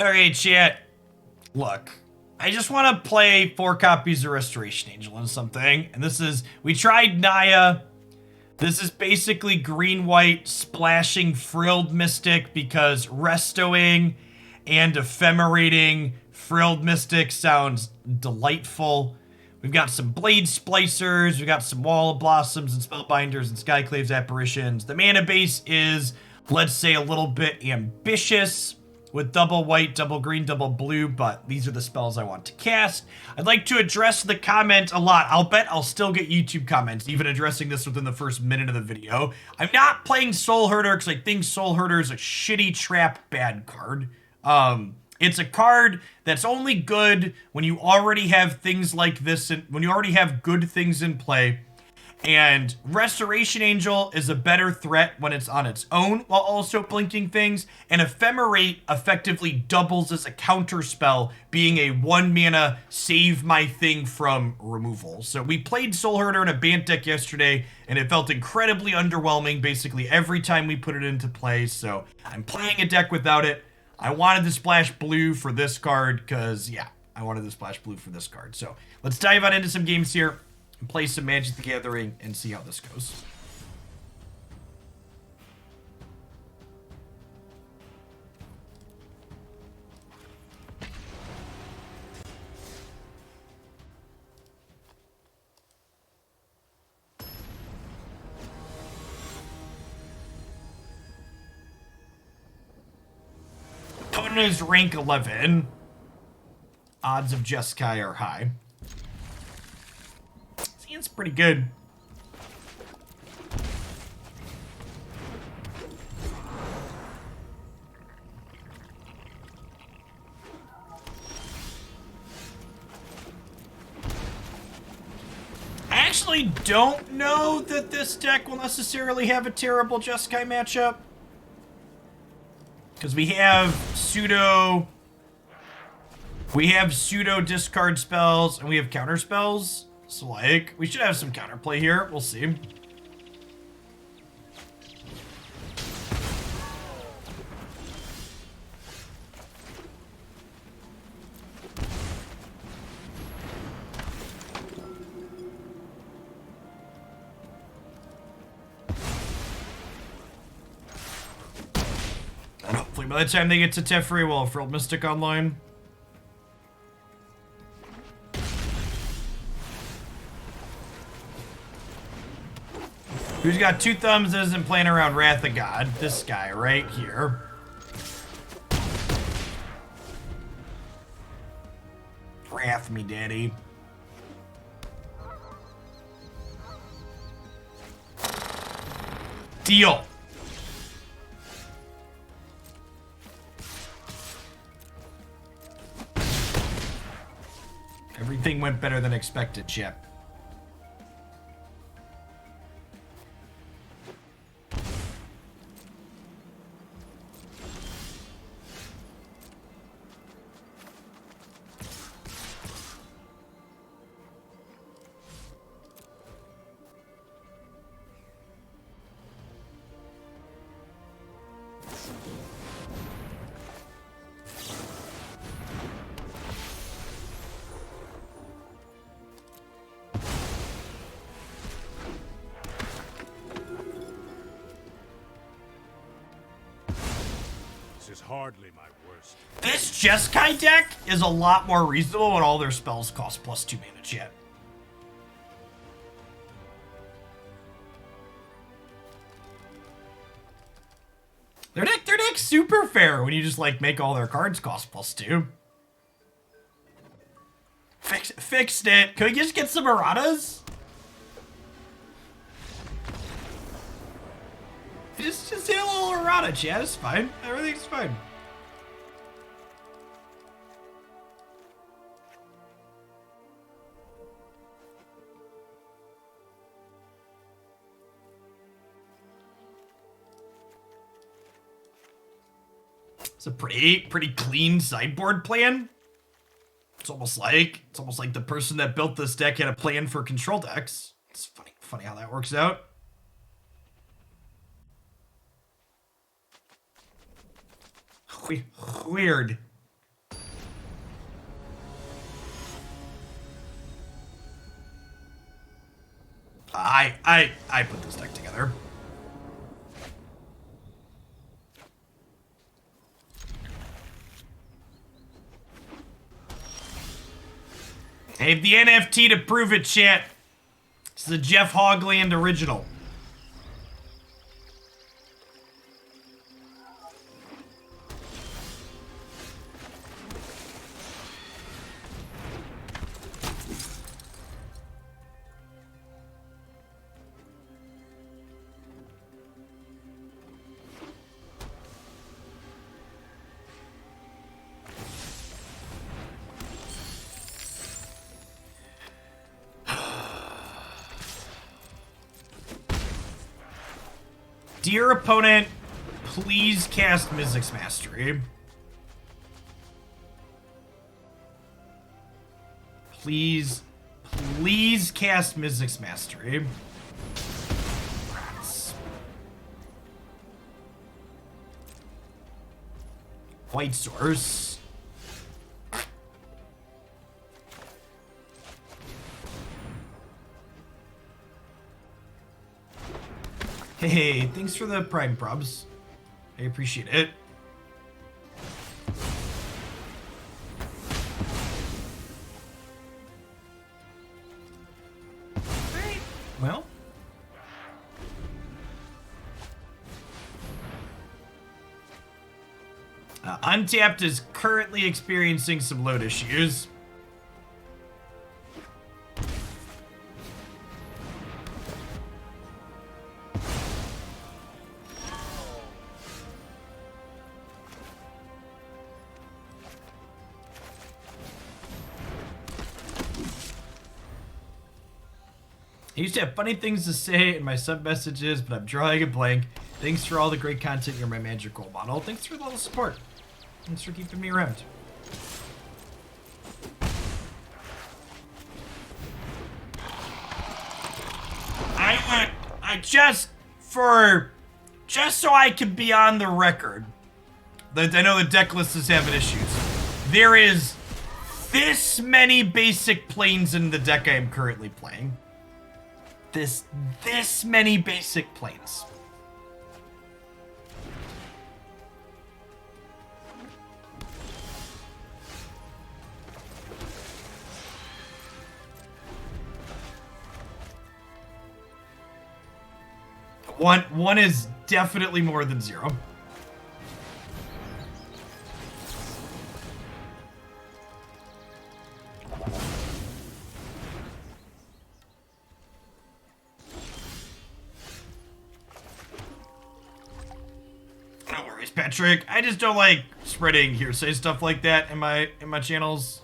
Okay, chat. Look, I just want to play 4 copies of Restoration Angel and something. And this is, we tried Naya. This is basically green-white splashing Frilled Mystic because restoing and ephemerating Frilled Mystic sounds delightful. We've got some Blade Splicers, we've got some Wall of Blossoms and Spellbinders and Skyclave Apparitions. The mana base is, let's say, a little bit ambitious with double white, double green, double blue, but these are the spells I want to cast. I'd like to address the comment a lot. I'll bet I'll still get YouTube comments, even addressing this within the first minute of the video. I'm not playing Soul Herder because I think Soul Herder is a shitty trap bad card. It's a card that's only good when you already have things like this, and when you already have good things in play. And Restoration Angel is a better threat when it's on its own while also blinking things. And Ephemerate effectively doubles as a counter spell, being a 1 mana save my thing from removal. So we played Soul Herder in a Bant deck yesterday, and it felt incredibly underwhelming basically every time we put it into play. So I'm playing a deck without it. I wanted to splash blue for this card because, yeah, I wanted to splash blue for this card. So let's dive on into some games here and play some Magic the Gathering and see how this goes. Opponent is rank 11. Odds of Jeskai are high. It's pretty good. I actually don't know that this deck will necessarily have a terrible Jeskai matchup. Because we have pseudo discard spells and we have counter spells. So, like, we should have some counterplay here. We'll see. And hopefully by the time they get to Teferi, we'll have Frilled Mystic online. Who's got 2 thumbs and isn't playing around Wrath of God? This guy right here. Wrath me, daddy. Deal. Everything went better than expected, Chip. Hardly my worst. This Jeskai deck is a lot more reasonable when all their spells cost +2 mana, chat. Their deck's super fair when you just, like, make all their cards cost +2. Fixed it. Can we just get some erratas? Just hit a little errata, chat. It's fine. Everything's fine. It's a pretty clean sideboard plan. It's almost like the person that built this deck had a plan for control decks. It's funny how that works out. Weird. I put this deck together. I have the NFT to prove it, chat. It's the Jeff Hogland original. Dear opponent, please cast Mystic's Mastery. Please cast Mystic's Mastery. White Source. Hey, thanks for the Prime Probs. I appreciate it. Alright, well. Untapped is currently experiencing some load issues. I used to have funny things to say in my sub messages, but I'm drawing a blank. Thanks for all the great content. You're my magical model. Thanks for all the support. Thanks for keeping me around. Just so I can be on the record, that I know the deck list is having issues. There is this many basic planes in the deck I am currently playing. This many basic planes. One is definitely more than zero. No worries, Patrick. I just don't like spreading hearsay stuff like that in my channels.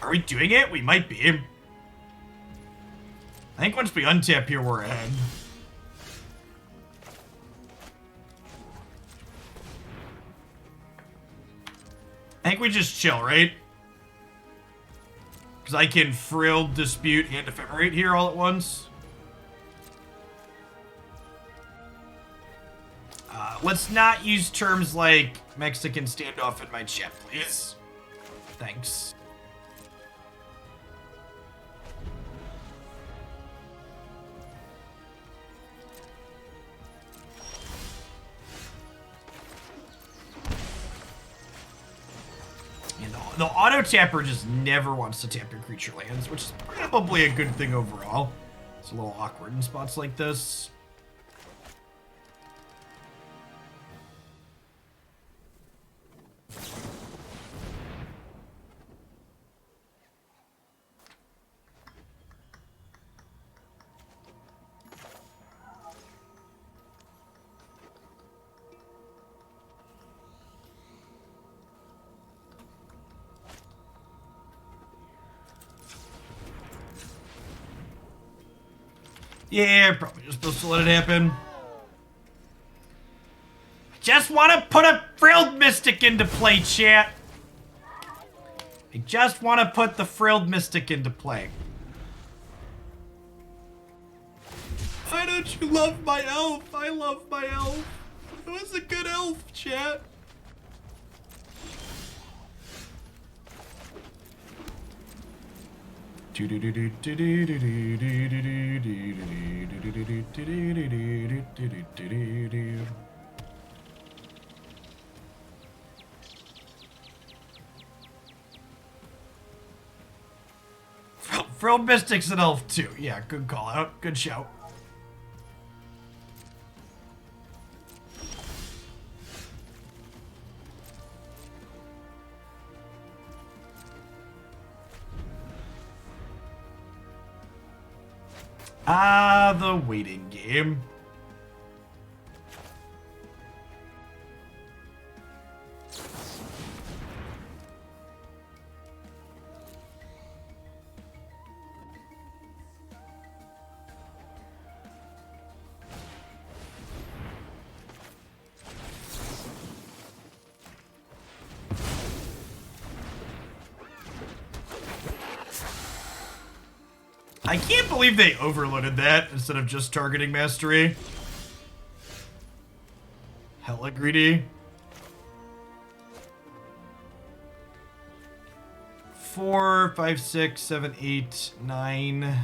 Are we doing it? We might be. I think once we untap here, we're ahead. I think we just chill, right? Because I can Frilled, Dispute, and Ephemerate here all at once. Let's not use terms like Mexican standoff in my chat, please. Thanks. The auto tapper just never wants to tap your creature lands, which is probably a good thing overall. It's a little awkward in spots like this. Yeah, probably just supposed to let it happen. I just want to put a Frilled Mystic into play, chat. I just want to put the Frilled Mystic into play. much you love my elf. I love my elf. It was a good elf, chat. Frilled Mystic's an elf too. Yeah, good call out. Good shout. Ah, the waiting game. I can't believe they overloaded that instead of just targeting mastery. Hella greedy. 4, 5, 6, 7, 8, 9.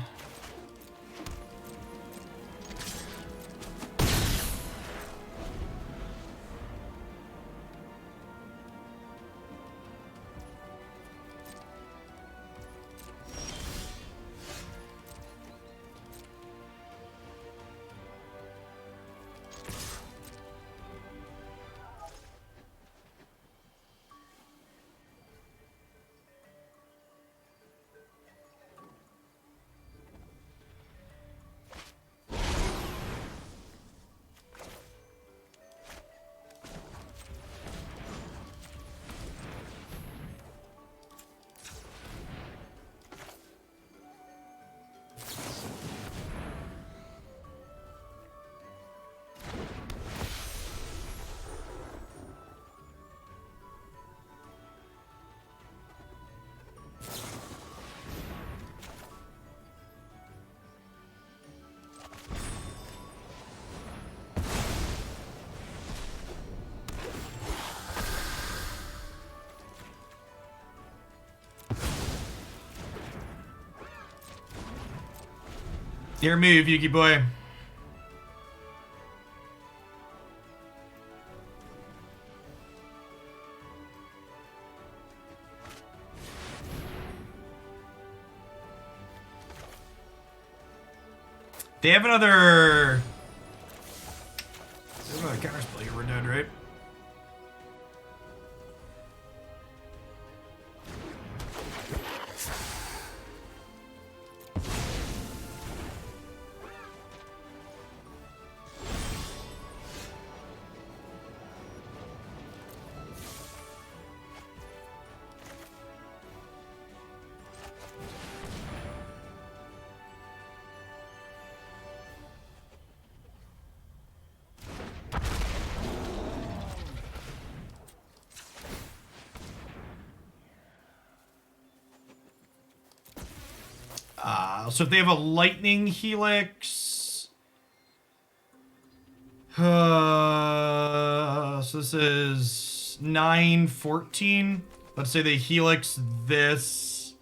Your move, Yuki boy. They have another... They have another counterspell here, we're dead, right? So if they have a lightning helix, so this is 9, 14. Let's say they helix this.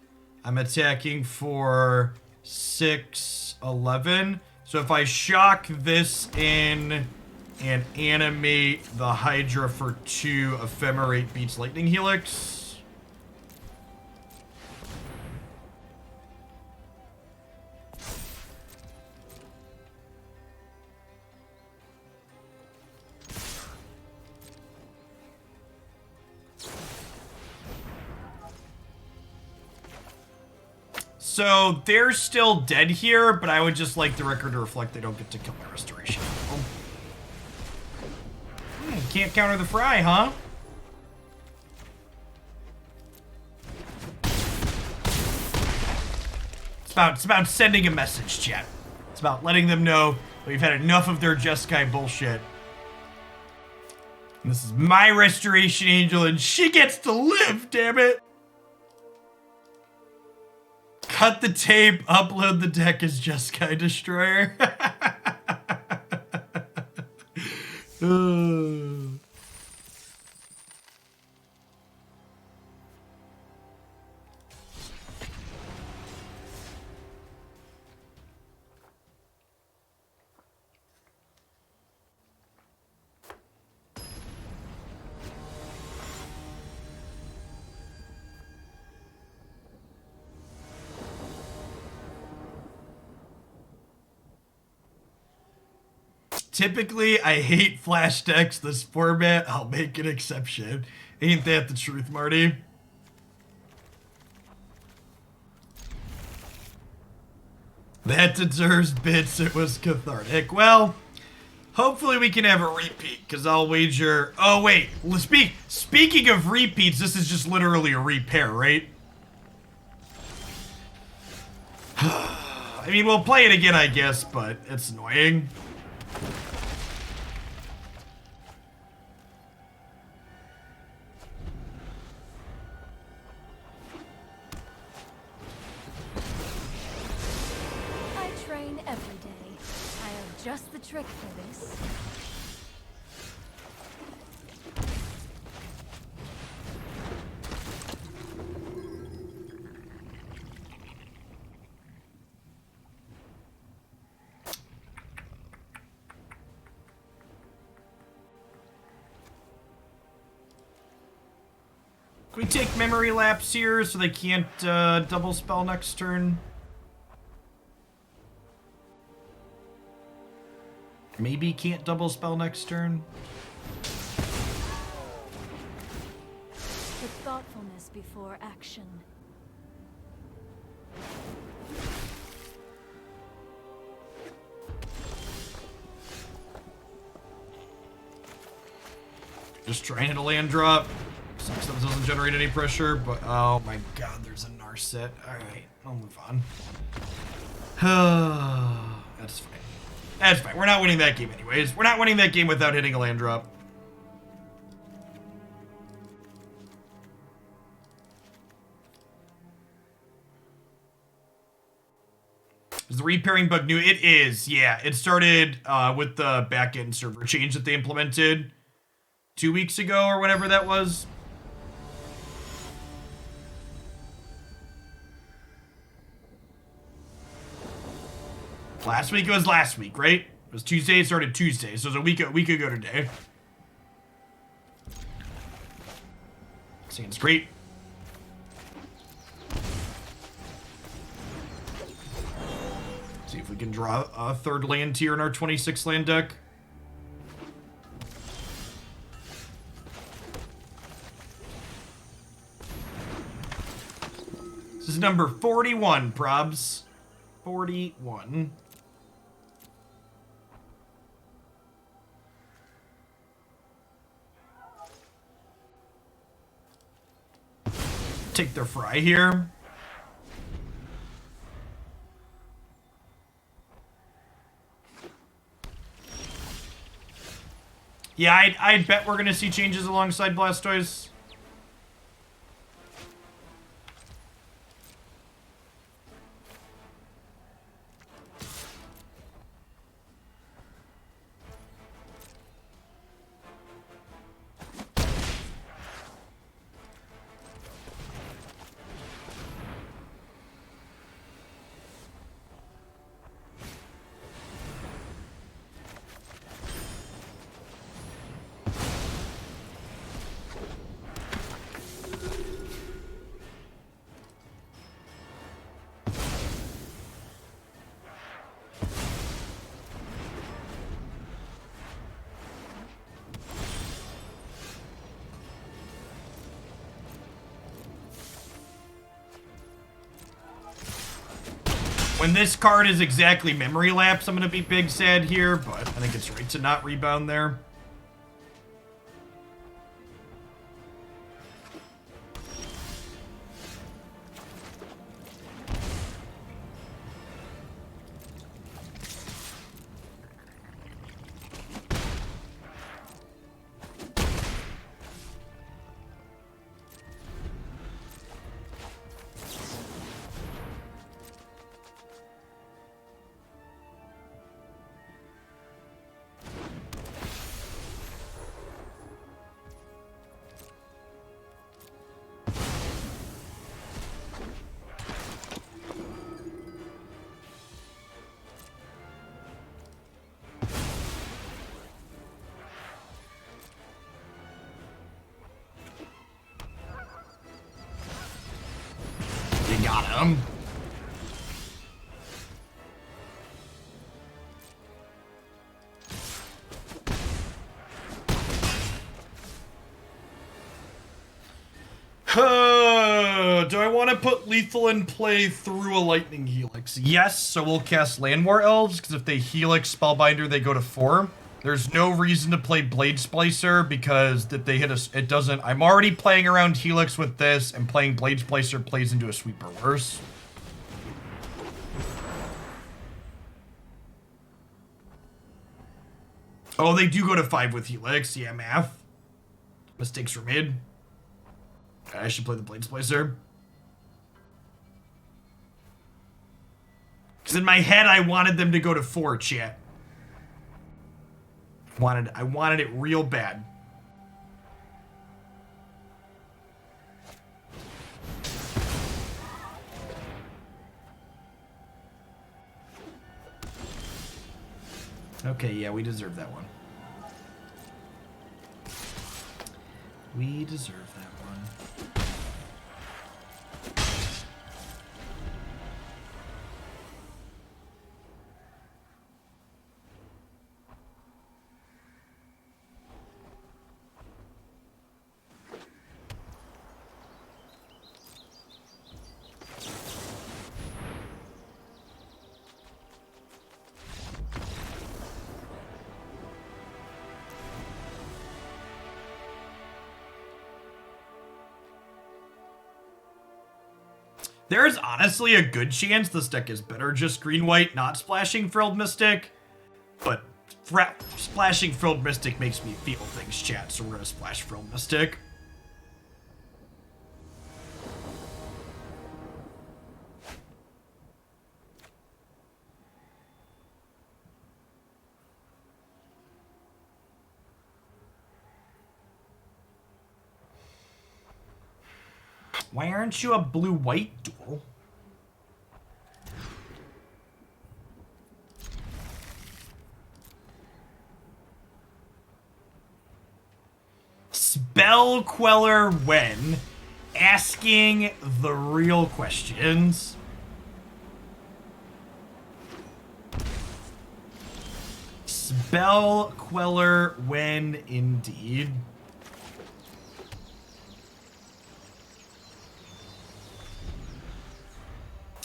I'm attacking for 6, 11. So if I shock this in and animate the Hydra for 2, Ephemerate beats lightning helix. So they're still dead here, but I would just like the record to reflect they don't get to kill my restoration. Can't counter the fry, huh? It's about sending a message, chat. It's about letting them know we've had enough of their Jeskai bullshit. And this is my restoration angel, and she gets to live, damn it! Cut the tape, upload the deck as Jeskai Destroyer. Typically, I hate flash decks this format. I'll make an exception. Ain't that the truth, Marty? That deserves bits. It was cathartic. Well, hopefully we can have a repeat, because I'll wager... Oh, wait. Speaking of repeats, this is just literally a repair, right? I mean, we'll play it again, I guess, but it's annoying. Every day. I have just the trick for this. Can we take memory lapse here so they can't double spell next turn? Maybe can't double spell next turn. Put thoughtfulness before action. Just trying to land drop. Sucks that doesn't generate any pressure, but oh my god, there's a Narset. Alright, I'll move on. That's fine. That's fine. We're not winning that game anyways. We're not winning that game without hitting a land drop. Is the repairing bug new? It is, yeah. It started with the backend server change that they implemented 2 weeks ago or whatever that was. Last week, it was last week, right? It was Tuesday, it started Tuesday, so it was a week ago today. Seems great. See if we can draw a third land here in our 26 land deck. This is number 41, probs. 41. Take their fry here. Yeah, I'd bet we're going to see changes alongside Blastoise. When this card is exactly memory lapse, I'm going to be big sad here, but I think it's right to not rebound there. Got him. Do I want to put lethal in play through a lightning helix? Yes, so we'll cast Llanowar Elves, because if they helix Spellbinder, they go to 4. There's no reason to play Blade Splicer, because if they hit us, it doesn't. I'm already playing around helix with this, and playing Blade Splicer plays into a sweeper worse. Oh, they do go to 5 with helix. Yeah, math. Mistakes were made. I should play the Blade Splicer. Because in my head, I wanted them to go to 4, chat. I wanted it real bad. Okay, yeah, we deserve that one. We deserve that one. There's honestly a good chance this deck is better just green-white, not splashing Frilled Mystic. But splashing Frilled Mystic makes me feel things, chat, so we're going to splash Frilled Mystic. Why aren't you a blue-white duel? Spell Queller when? Asking the real questions. Spell Queller when indeed.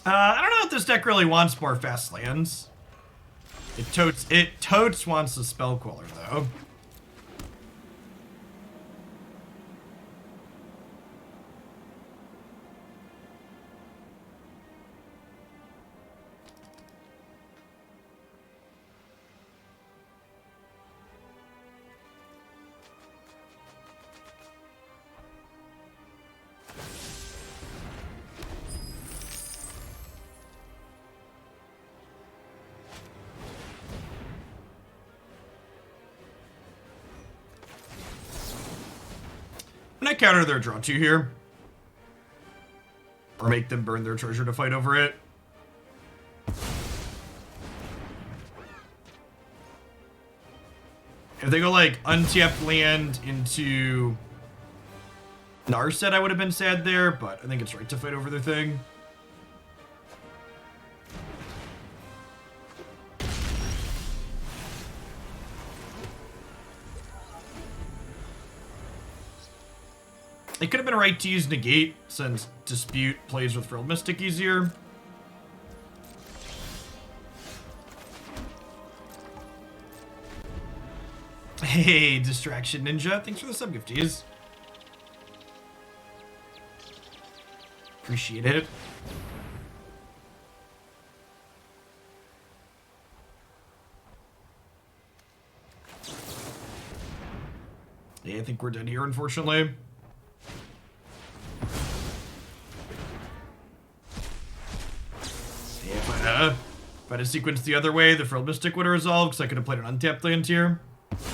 I don't know if this deck really wants more fast lands. It totes wants the Spell Queller though. Can I counter their draw 2 here? Or make them burn their treasure to fight over it? If they go like untapped land into Narset, I would have been sad there, but I think it's right to fight over their thing. It could have been right to use Negate, since Dispute plays with Frilled Mystic easier. Hey, Distraction Ninja, thanks for the sub-gifties. Appreciate it. Yeah, I think we're dead here, unfortunately. If I had sequenced the other way, the Frilled Mystic would have resolved, because I could have played an untapped land here. Yeah,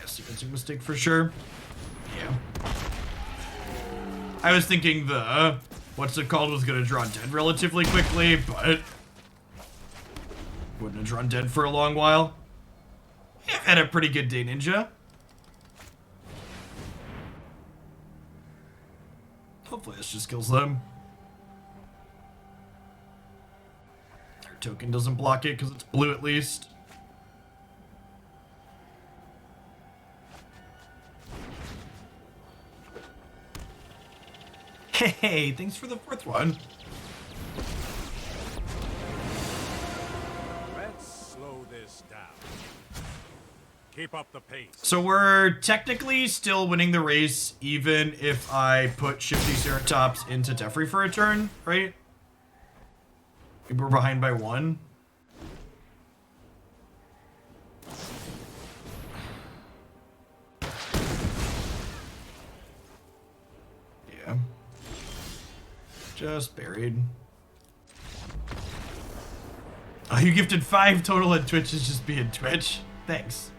sequencing mistake for sure. Yeah. I was thinking the, what's it called, was going to draw dead relatively quickly, but wouldn't have drawn dead for a long while. Yeah, I've had a pretty good day, Ninja. Hopefully this just kills them. Our token doesn't block it because it's blue at least. Hey, thanks for the 4th one. Let's slow this down. Keep up the pace. So we're technically still winning the race, even if I put Shifting Ceratops into Teferi for a turn, right? Maybe we're behind by 1. Yeah. Just buried. Oh, you gifted 5 total and Twitch is just being Twitch. Thanks.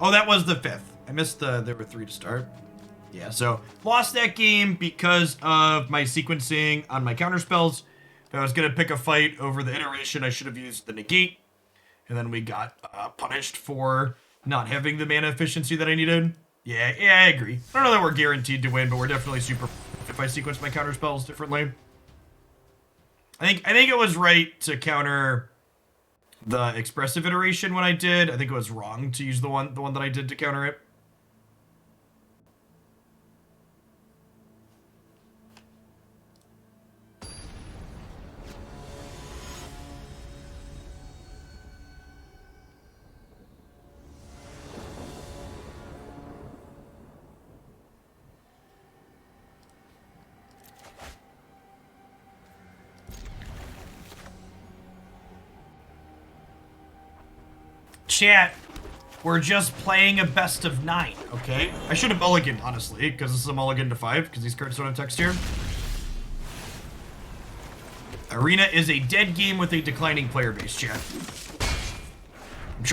Oh, that was the 5th. I missed there were 3 to start. Yeah, so lost that game because of my sequencing on my counterspells. If I was going to pick a fight over the iteration, I should have used the Negate. And then we got punished for not having the mana efficiency that I needed. Yeah, I agree. I don't know that we're guaranteed to win, but we're definitely super if I sequence my counterspells differently. I think it was right to counter the expressive iteration when I did. I think it was wrong to use the one that I did to counter it. Chat, we're just playing a best of 9, okay? I should have mulliganed, honestly, because this is a mulligan to 5, because these cards don't have text here. Arena is a dead game with a declining player base, chat.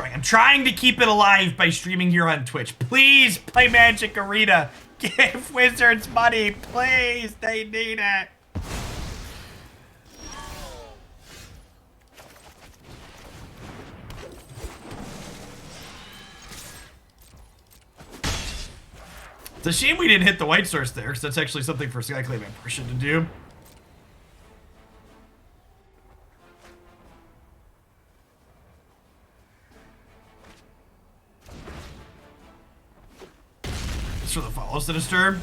I'm trying to keep it alive by streaming here on Twitch. Please play Magic Arena. Give Wizards money, please. They need it. It's a shame we didn't hit the white source there, because that's actually something for Skyclave Apparition to do. It's for the follow Sinister.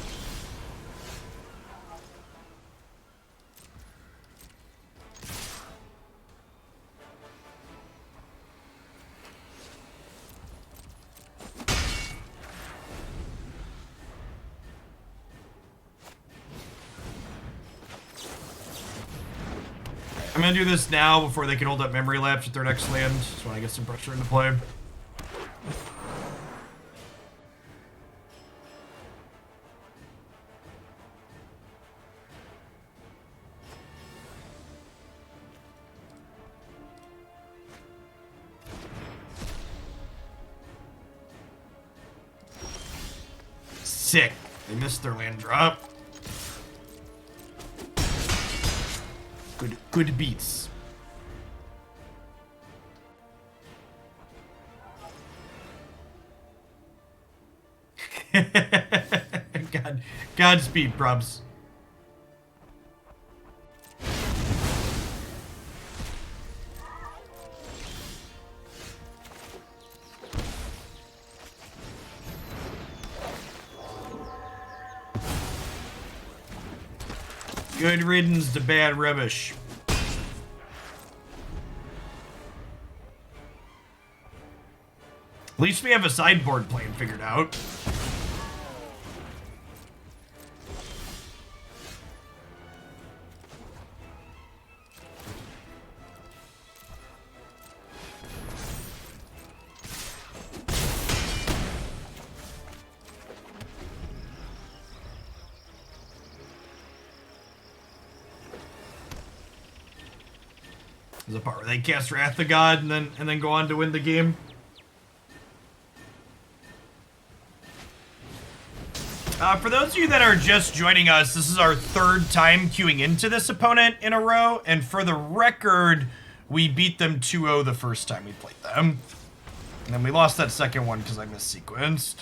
I'm gonna do this now before they can hold up Memory Lapse with their next land. Just want to get some pressure into play. Sick. They missed their land drop. Good beats. Godspeed, probs. Good riddance to bad rubbish. At least we have a sideboard plan figured out. There's a part where they cast Wrath of God and then go on to win the game. For those of you that are just joining us, this is our 3rd time queuing into this opponent in a row, and for the record, we beat them 2-0 the first time we played them. And then we lost that second one because I missequenced.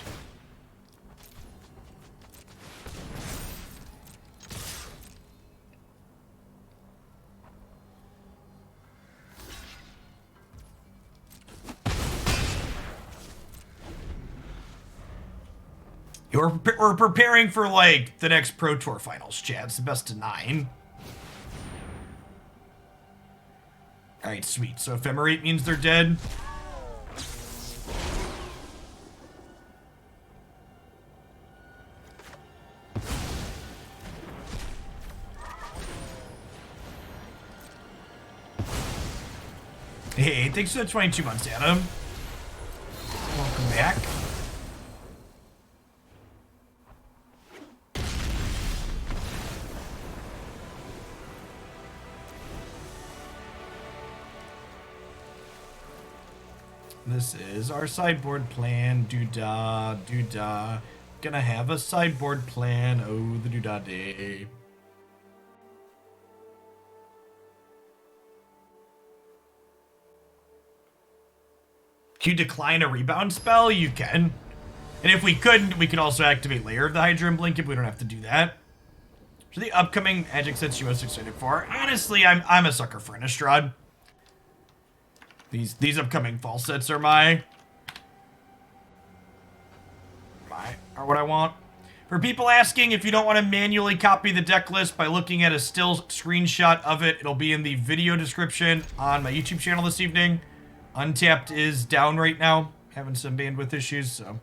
We're preparing for, like, the next Pro Tour finals, chat. It's the best of 9. Alright, sweet. So Ephemerate means they're dead. Hey, thanks for the 22 months, Adam. Welcome back. This is our sideboard plan. Doo-dah, doo-dah. Gonna have a sideboard plan. Oh, the doo-dah day. Can you decline a rebound spell? You can. And if we couldn't, we could also activate Lair of the Hydra and blink if we don't have to do that. So the upcoming Magic sets you most excited for. Honestly, I'm a sucker for Innistrad. These upcoming fall sets are are what I want. For people asking, if you don't want to manually copy the deck list by looking at a still screenshot of it, it'll be in the video description on my YouTube channel this evening. Untapped is down right now, having some bandwidth issues, so.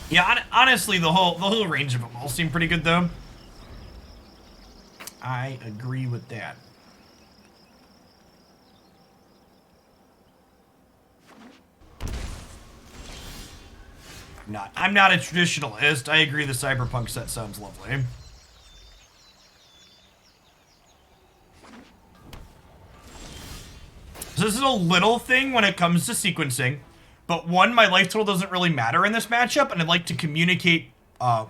Yeah, honestly, the whole range of them all seem pretty good, though. I agree with that. I'm not a traditionalist. I agree the Cyberpunk set sounds lovely. So this is a little thing when it comes to sequencing, but one, my life total doesn't really matter in this matchup, and I'd like to communicate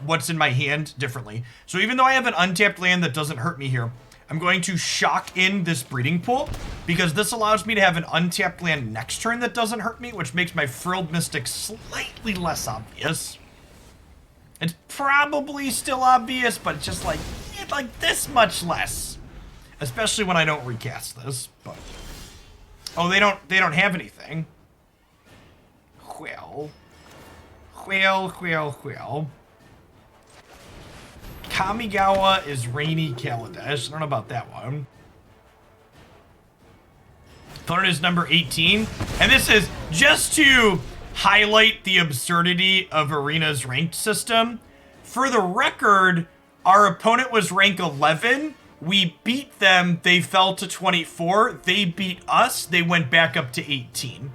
what's in my hand differently. So even though I have an untapped land that doesn't hurt me here, I'm going to shock in this breeding pool, because this allows me to have an untapped land next turn that doesn't hurt me, which makes my Frilled Mystic slightly less obvious. It's probably still obvious, but just like this much less. Especially when I don't recast this, but... Oh, they don't have anything. Well. Kamigawa is Rainy Kaladesh. I don't know about that one. Opponent is number 18. And this is just to highlight the absurdity of Arena's ranked system. For the record, our opponent was rank 11. We beat them. They fell to 24. They beat us. They went back up to 18.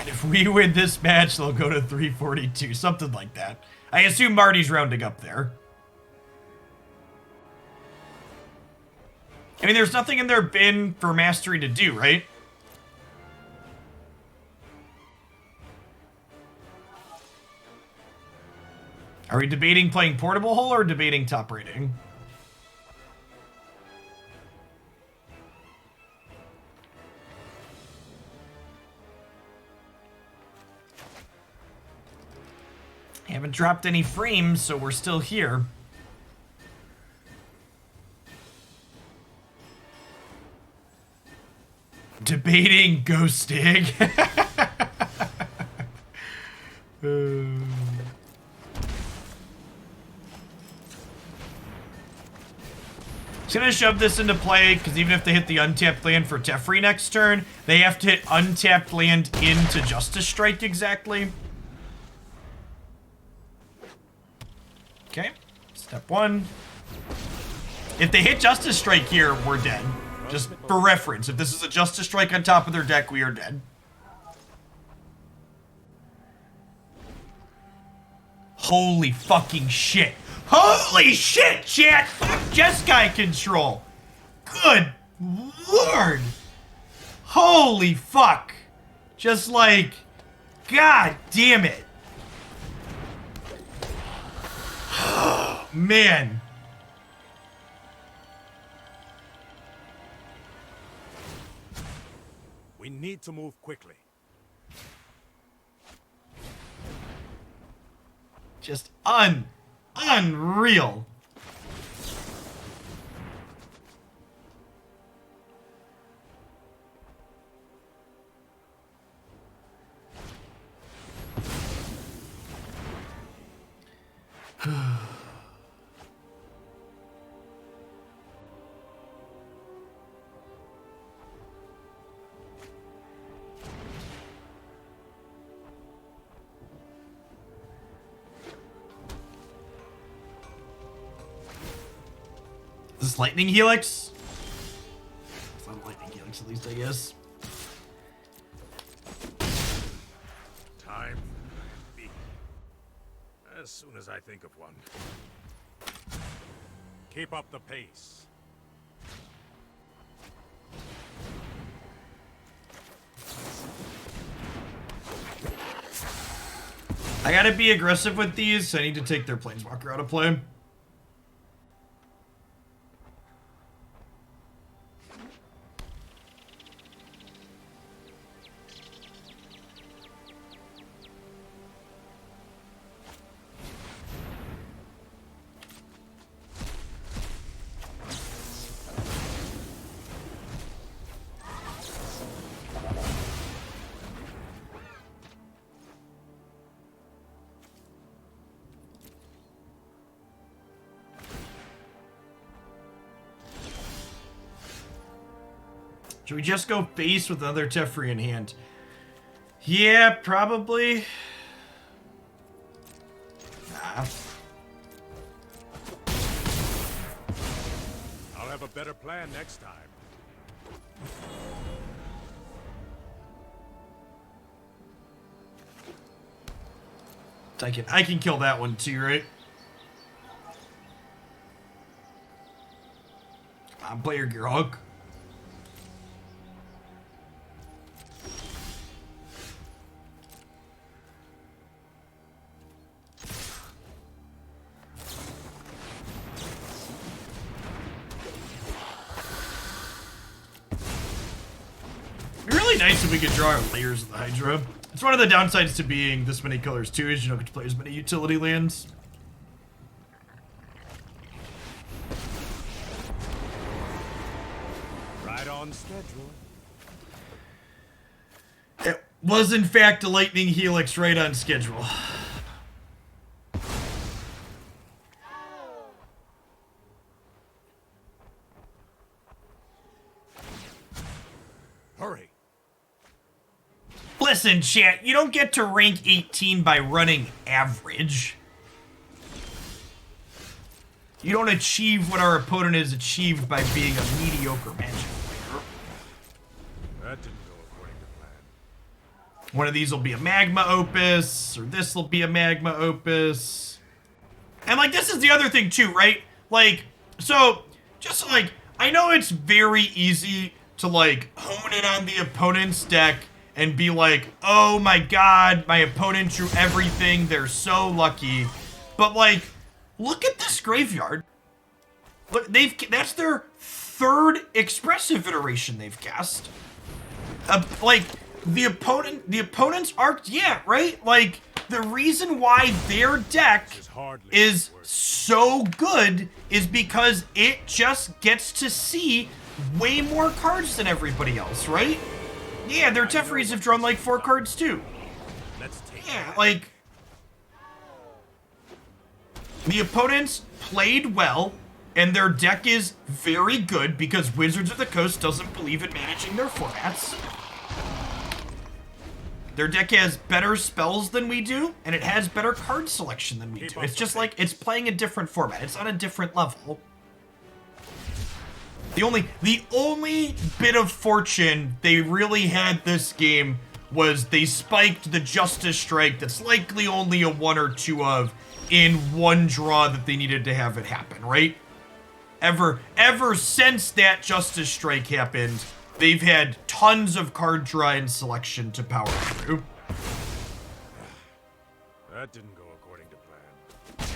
If we win this match, they'll go to 342, something like that. I assume Marty's rounding up there. I mean, there's nothing in their bin for Mastery to do, right? Are we debating playing Portable Hole or debating top rating? Haven't dropped any frames, so we're still here. Debating Ghostig. Just gonna shove this into play, because even if they hit the untapped land for Teferi next turn, they have to hit untapped land into Justice Strike exactly. Okay, step one. If they hit Justice Strike here, we're dead. Just for reference, if this is a Justice Strike on top of their deck, we are dead. Holy fucking shit. Holy shit, chat! Fuck Jeskai control! Good lord! Holy fuck! Just like, god damn it! Man. need to move quickly. Just unreal. Is this Lightning Helix? It's not Lightning Helix, at least, I guess. Time for me. As soon as I think of one. Keep up the pace. I gotta be aggressive with these, so I need to take their Planeswalker out of play. Should we just go face with another Teferi in hand? Yeah, probably. Nah. I'll have a better plan next time. I can kill that one too, right? Come on, play your Gearhulk. Nice if we could draw our layers of the Hydra. It's one of the downsides to being this many colors too, is you don't get to play as many utility lands. Right on schedule. It was in fact a Lightning Helix right on schedule. Hurry. Listen, chat, you don't get to rank 18 by running average. You don't achieve what our opponent has achieved by being a mediocre Magic player. That didn't go according to plan. One of these will be a Magma Opus, or this will be a Magma Opus. And, like, this is the other thing, too, right? Like, so, just, like, I know it's very easy to, like, hone in on the opponent's deck and be like, oh my god, my opponent drew everything, they're so lucky. But, like, look at this graveyard. Look, that's their third expressive iteration they've cast. Like, the opponent's arc, yeah, right? Like, the reason why their deck is so good is because it just gets to see way more cards than everybody else, right? Yeah, their Teferis have drawn like 4 cards too. Yeah, like, the opponents played well, and their deck is very good because Wizards of the Coast doesn't believe in managing their formats. Their deck has better spells than we do, and it has better card selection than we do. It's just like, it's playing a different format. It's on a different level. The only bit of fortune they really had this game was they spiked the Justice Strike that's likely only a 1 or 2 of in one draw that they needed to have it happen, right? Ever since that Justice Strike happened, they've had tons of card draw and selection to power through. That didn't go according to plan.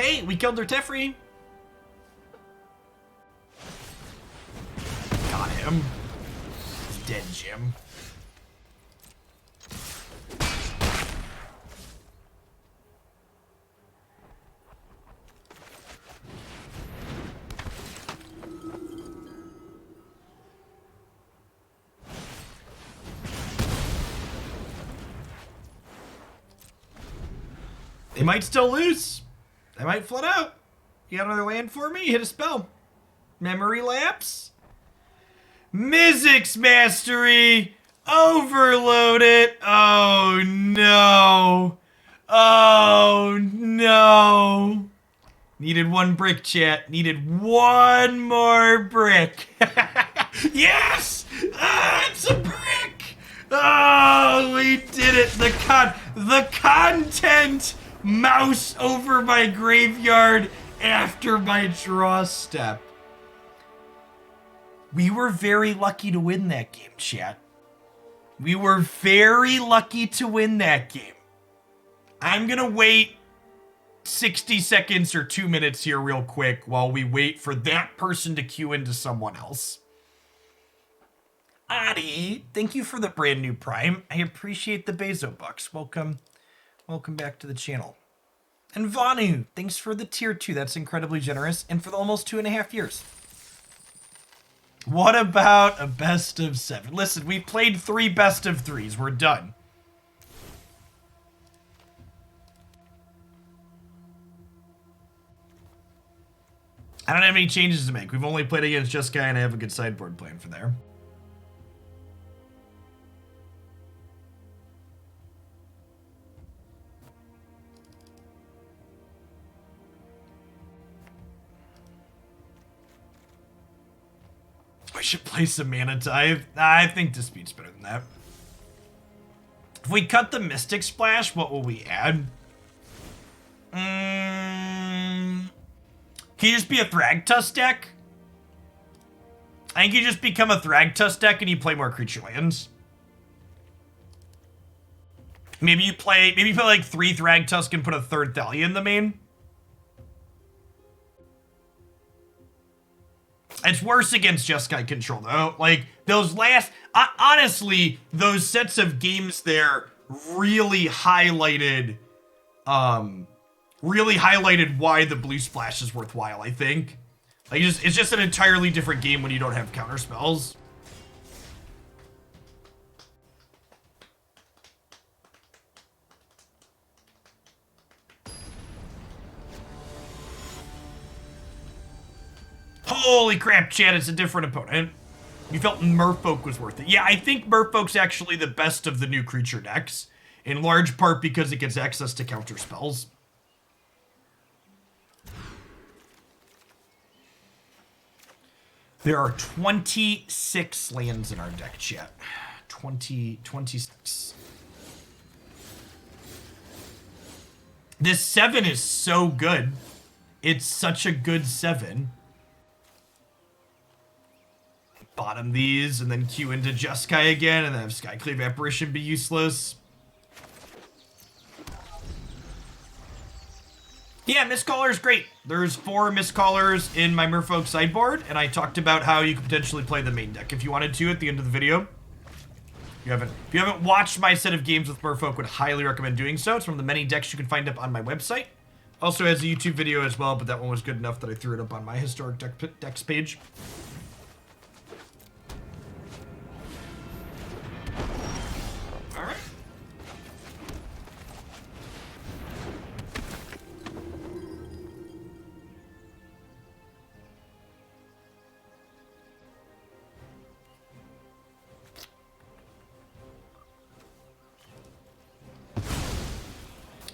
hey, we killed their Teferi. Got him. He's dead, Jim. They might still lose. They might flood out. You got another land for me? Hit a spell. Memory lapse. Mizzix Mastery. Overload it. Oh no. Oh no. Needed one brick, chat. Needed one more brick. Yes! Ah, it's a brick! Oh, we did it. The content mouse over my graveyard after my draw step. We were very lucky to win that game, chat. We were very lucky to win that game. I'm gonna wait 60 seconds or 2 minutes here real quick while we wait for that person to queue into someone else. Adi, thank you for the brand new Prime. I appreciate the Bezo bucks. Welcome back to the channel. And Vanu, thanks for the tier 2. That's incredibly generous. And for the almost 2.5 years. What about a best of 7? Listen, we played 3 best of 3s. We're done. I don't have any changes to make. We've only played against Just Guy and I have a good sideboard plan for there. I should play some Mana Tithe. I think Dispute's better than that. If we cut the Mystic Splash, what will we add? Can you just be a Thragtusk deck? I think you just become a Thragtusk deck and you play more creature lands. Maybe you play like 3 Thragtusk and put a 3rd Thalia in the main. It's worse against Jeskai control though. Like those last, honestly, those sets of games there really highlighted why the blue splash is worthwhile, I think. Like it's just an entirely different game when you don't have counter spells. Holy crap, Chad, it's a different opponent. You felt Merfolk was worth it. Yeah, I think Merfolk's actually the best of the new creature decks, in large part because it gets access to counter spells. There are 26 lands in our deck, chat. 26. This 7 is so good. It's such a good 7. Bottom these, and then queue into Jeskai again, and then have Skyclave Apparition be useless. Yeah, Mistcaller is great. There's 4 Mistcallers in my Merfolk sideboard, and I talked about how you could potentially play the main deck if you wanted to at the end of the video. If you haven't watched my set of games with Merfolk, would highly recommend doing so. It's one of the many decks you can find up on my website. Also has a YouTube video as well, but that one was good enough that I threw it up on my historic decks page.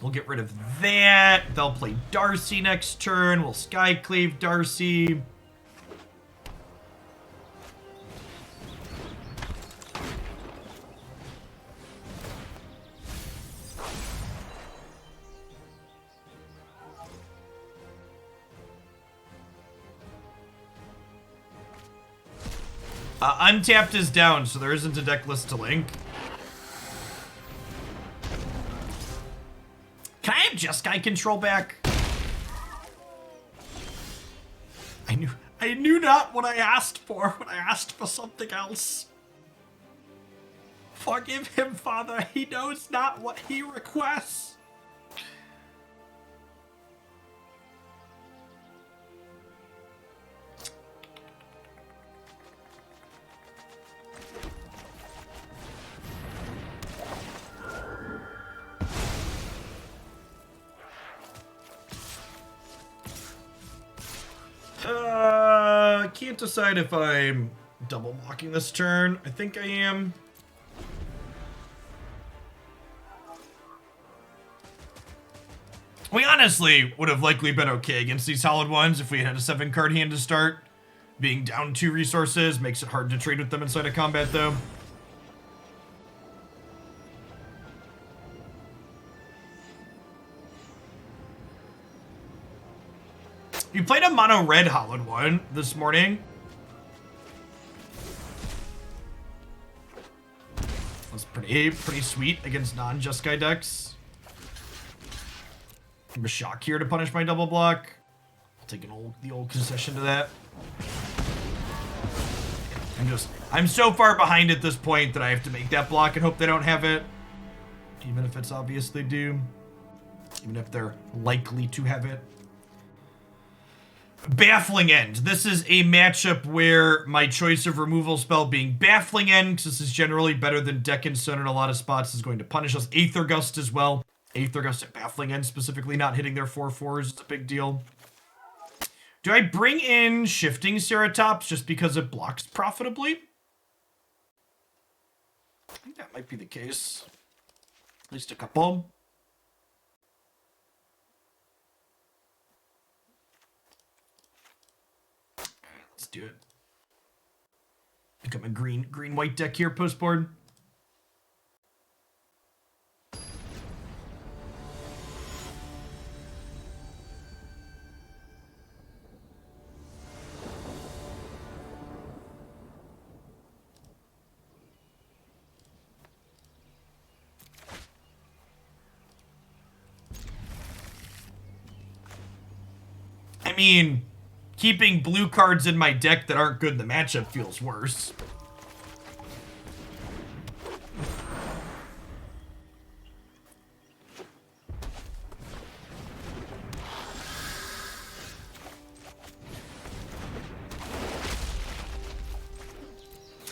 We'll get rid of that. They'll play Darcy next turn. We'll Skyclave Darcy. Untapped is down, so there isn't a deck list to link. Can I have Jeskai control back? I knew not what I asked for when I asked for something else. Forgive him, Father. He knows not what he requests. Can't decide if I'm double blocking this turn. I think I am. We honestly would have likely been okay against these solid ones if we had a 7-card hand to start. Being down 2 resources makes it hard to trade with them inside of combat, though. You played a mono red Hallowed one this morning. That's pretty sweet against non-Jeskai decks. I'm a shock here to punish my double block. I'll take the old concession to that. I'm so far behind at this point that I have to make that block and hope they don't have it. Even if it's obvious they do. Even if they're likely to have it. Baffling End. This is a matchup where my choice of removal spell being Baffling End, because this is generally better than Deck and Stone in a lot of spots, is going to punish us. Aether Gust as well. Aether Gust at Baffling End specifically not hitting their 4/4s is a big deal. Do I bring in Shifting Ceratops just because it blocks profitably? I think that might be the case. At least a couple. Let's do it. Become a green-white deck here, post-board. I mean, keeping blue cards in my deck that aren't good in the matchup feels worse.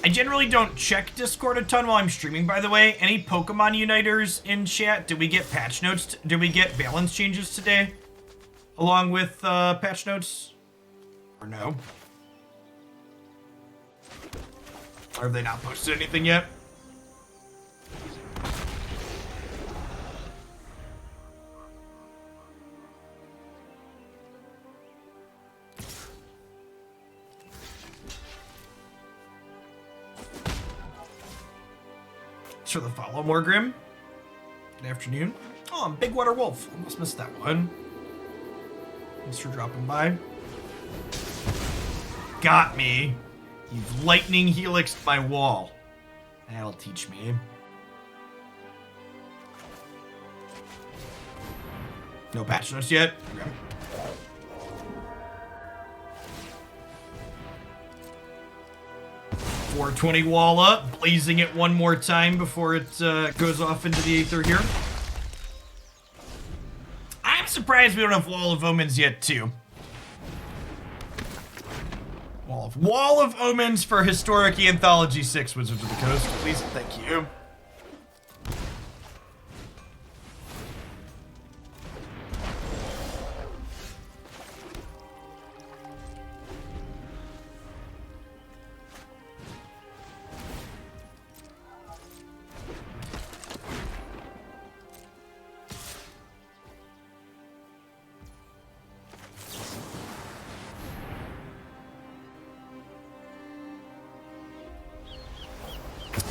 I generally don't check Discord a ton while I'm streaming, by the way. Any Pokemon Uniters in chat? Did we get patch notes? Did we get balance changes today? Along with patch notes? Or no? Or have they not posted anything yet? Thanks for the follow, Morgrim. Good afternoon. Oh, I'm Big Water Wolf. Almost missed that one. Thanks for dropping by. Got me. You've lightning helixed my wall. That'll teach me. No patch notes yet? Okay. .420 wall up, blazing it one more time before it goes off into the Aether here. I'm surprised we don't have Wall of Omens yet, too. Wall of Omens for Historic Anthology 6, Wizards of the Coast. Please, thank you.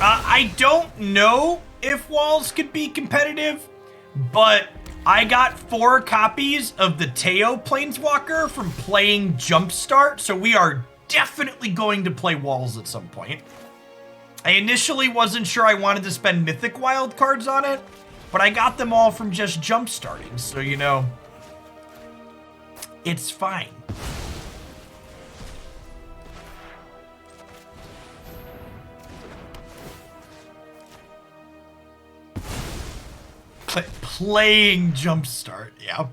I don't know if walls could be competitive, but I got 4 copies of the Teo Planeswalker from playing Jumpstart, so we are definitely going to play walls at some point. I initially wasn't sure I wanted to spend Mythic wildcards on it, but I got them all from just Jumpstarting, so you know, it's fine. Playing Jumpstart, yeah.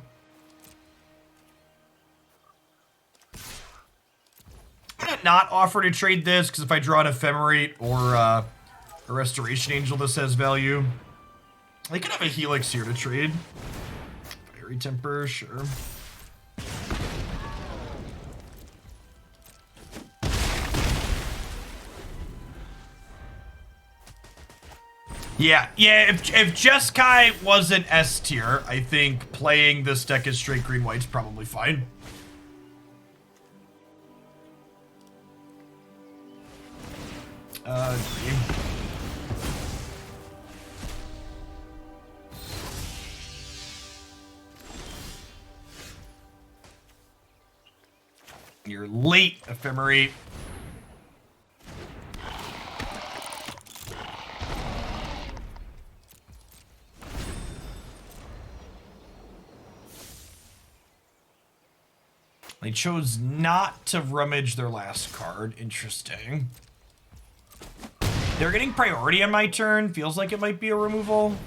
I'm gonna not offer to trade this, because if I draw an Ephemerate or a Restoration Angel, this has value. I could have a Helix here to trade. Fiery Temper, sure. Yeah, if Jeskai wasn't S tier, I think playing this deck as straight green-white's probably fine. You're late, Ephemerate. They chose not to rummage their last card. Interesting. They're getting priority on my turn. Feels like it might be a removal.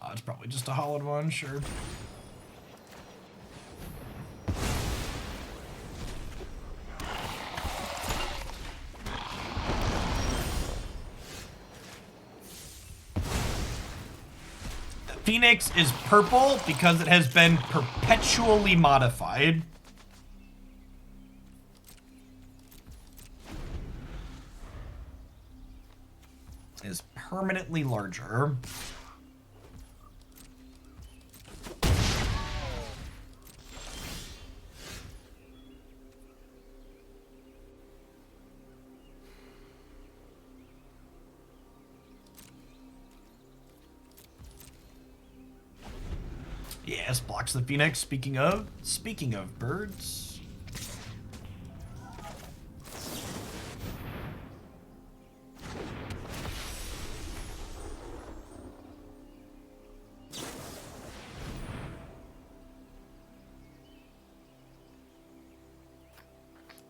Oh, it's probably just a hollowed one, sure. Phoenix is purple because it has been perpetually modified. Is permanently larger. Yes, blocks the Phoenix. Speaking of birds.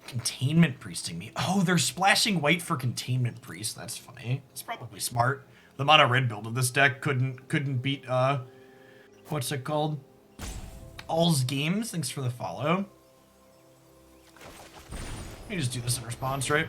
Containment Priesting me. Oh, they're splashing white for Containment Priest. That's funny. It's probably smart. The mono red build of this deck couldn't beat what's it called? All's Games. Thanks for the follow. Let me just do this in response, right?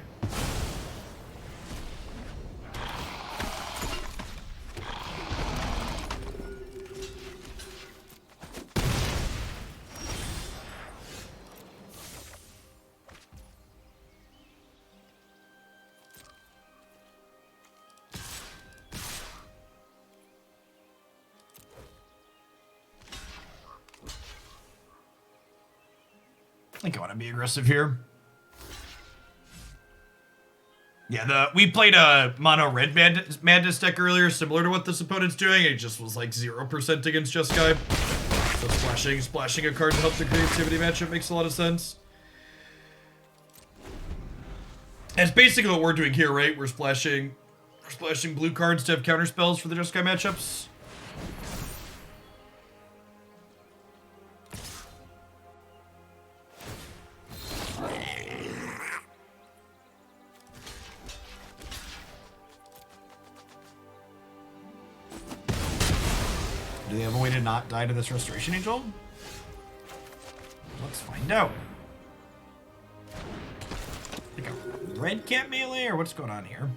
I think I want to be aggressive here. Yeah, we played a mono red madness deck earlier, similar to what this opponent's doing. It just was like 0% against Jeskai. So splashing a card to help the creativity matchup makes a lot of sense. That's basically what we're doing here, right? We're splashing blue cards to have counter spells for the Jeskai matchups. Do they have a way to not die to this Restoration Angel? Let's find out. Like a red cat melee, or what's going on here?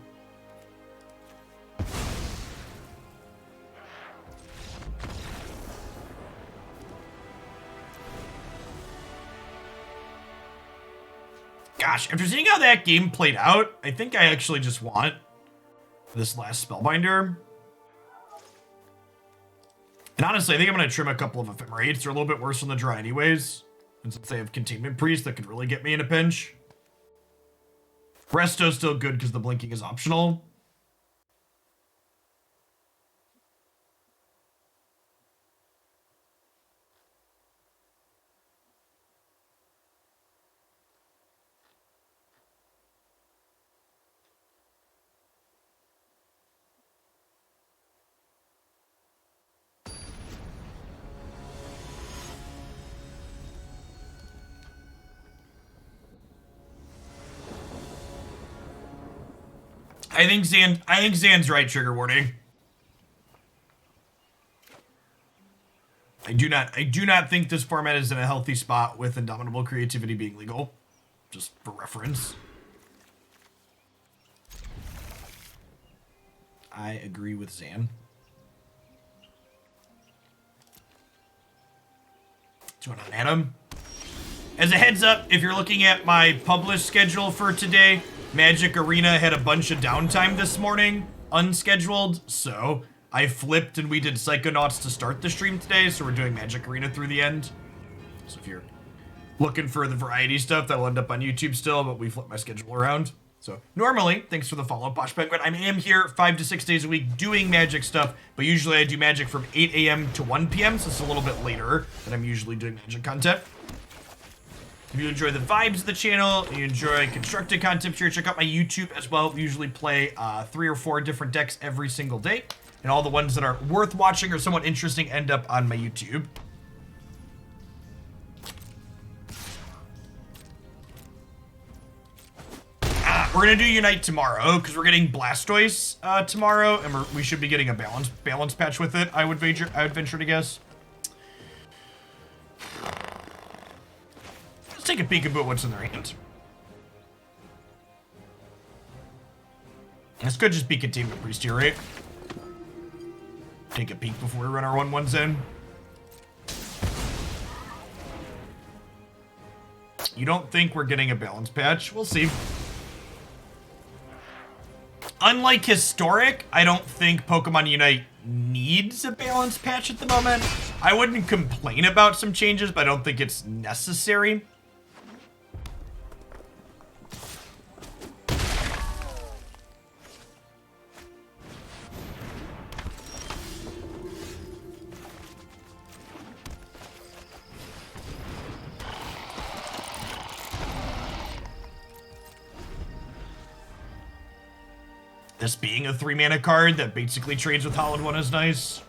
Gosh, after seeing how that game played out, I think I actually just want this last Spellbinder. And honestly, I think I'm going to trim a couple of Ephemerates. They're a little bit worse on the draw anyways. And since they have Containment Priest, that could really get me in a pinch. Resto's still good because the blinking is optional. I think Zan's right, trigger warning. I do not think this format is in a healthy spot with Indomitable Creativity being legal. Just for reference. I agree with Zan. What's going on, Adam? As a heads up, if you're looking at my published schedule for today, Magic Arena had a bunch of downtime this morning, unscheduled, so I flipped and we did Psychonauts to start the stream today, so we're doing Magic Arena through the end. So if you're looking for the variety stuff, that'll end up on YouTube still, but we flipped my schedule around. So normally, thanks for the follow, Posh Penguin, I am here 5 to 6 days a week doing Magic stuff, but usually I do Magic from 8 a.m. to 1 p.m., so it's a little bit later than I'm usually doing Magic content. If you enjoy the vibes of the channel, and you enjoy constructed content here, check out my YouTube as well. We usually play 3 or 4 different decks every single day, and all the ones that are worth watching or somewhat interesting end up on my YouTube. We're gonna do Unite tomorrow because we're getting Blastoise tomorrow, and we should be getting a balance patch with it. I would venture to guess. Let's take a peek at what's in their hands. This could just be Containment Priest here, right? Take a peek before we run our 1/1s in. You don't think we're getting a balance patch? We'll see. Unlike Historic, I don't think Pokemon Unite needs a balance patch at the moment. I wouldn't complain about some changes, but I don't think it's necessary. This being a 3-mana card that basically trades with Hallowed One is nice.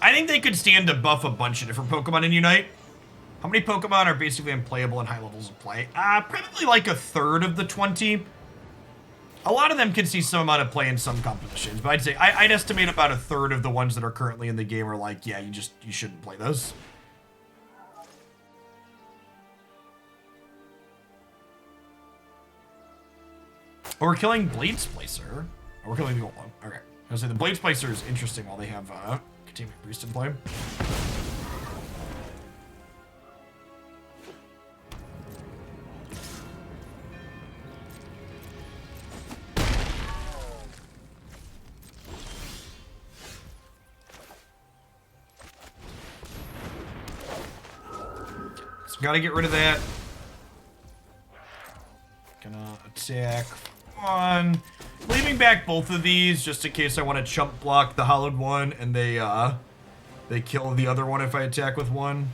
I think they could stand to buff a bunch of different Pokemon in Unite. How many Pokemon are basically unplayable in high levels of play? Probably like a third of the 20. A lot of them can see some amount of play in some compositions, but I'd say I'd estimate about a third of the ones that are currently in the game are like, yeah, you shouldn't play those. Oh, we're killing Blade Splicer. Oh, we're killing the old one. Okay. I was saying the Blade Splicer is interesting while they have Containment Priest in play. So gotta get rid of that. Gonna attack one. Leaving back both of these just in case I want to chump block the Hallowed One and they kill the other one if I attack with one.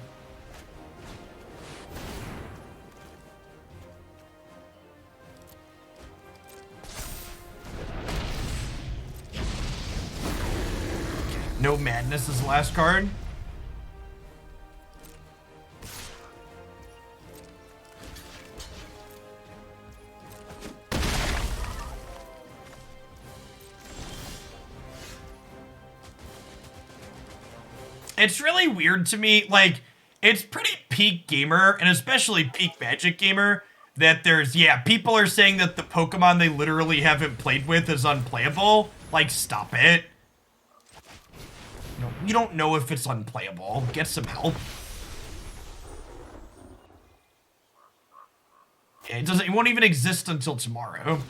No Madness is the last card. It's really weird to me, like, it's pretty peak gamer, and especially peak Magic gamer, that there's, yeah, people are saying that the Pokemon they literally haven't played with is unplayable. Like, stop it. No, you don't know if it's unplayable. Get some help. Yeah, it won't even exist until tomorrow.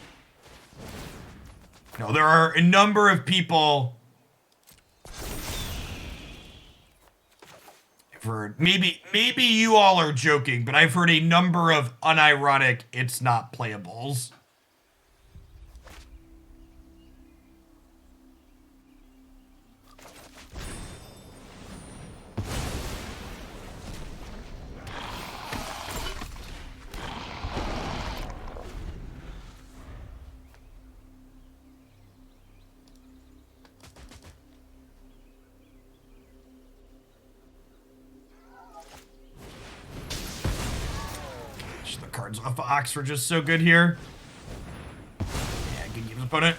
No, there are a number of people... Heard, maybe you all are joking, but I've heard a number of unironic it's not playables. Cards off of Oxford just so good here. Yeah, good games, opponent.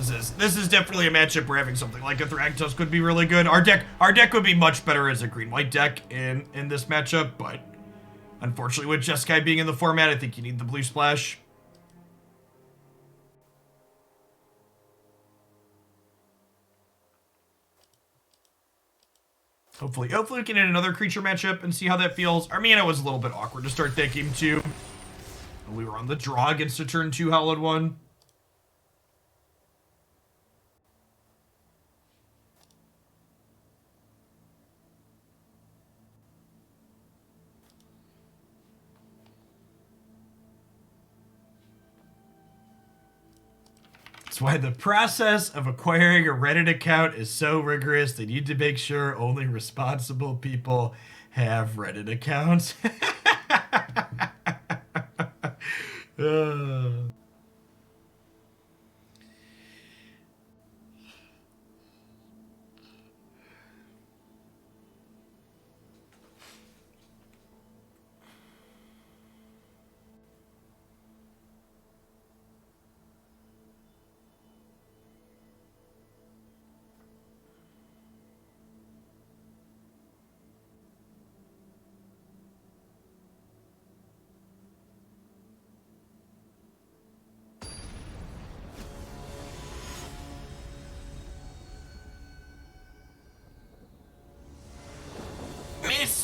This is definitely a matchup where having something like a Thragtusk would be really good. Our deck would be much better as a green-white deck in this matchup, but unfortunately with Jeskai being in the format, I think you need the blue splash. Hopefully we can hit another creature matchup and see how that feels. Armina was a little bit awkward to start that game too. We were on the draw against a turn 2 Hallowed one. That's why the process of acquiring a Reddit account is so rigorous. They need to make sure only responsible people have Reddit accounts.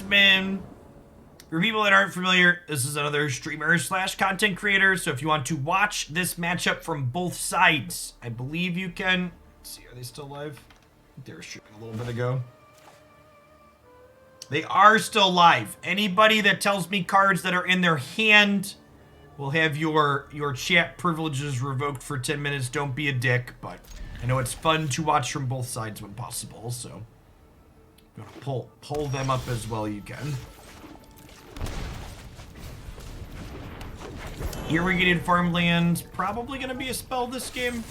Man, for people that aren't familiar, this is another streamer / content creator. So if you want to watch this matchup from both sides, I believe you can. Let's see, are they still live? They were streaming a little bit ago. They are still live. Anybody that tells me cards that are in their hand will have your chat privileges revoked for 10 minutes. Don't be a dick, but I know it's fun to watch from both sides when possible, so you want to pull them up as well, you can. Irrigated Farmland, probably going to be a spell this game.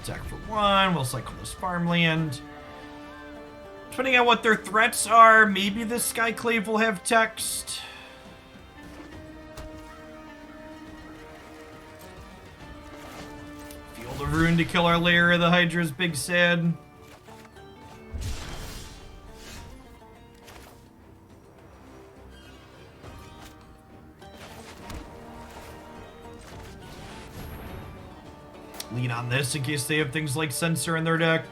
Attack for 1, we'll cycle this farmland. Depending on what their threats are, maybe this Skyclave will have text. Field of Ruin to kill our Lair of the Hydra's big sad. Lean on this in case they have things like Censor in their deck.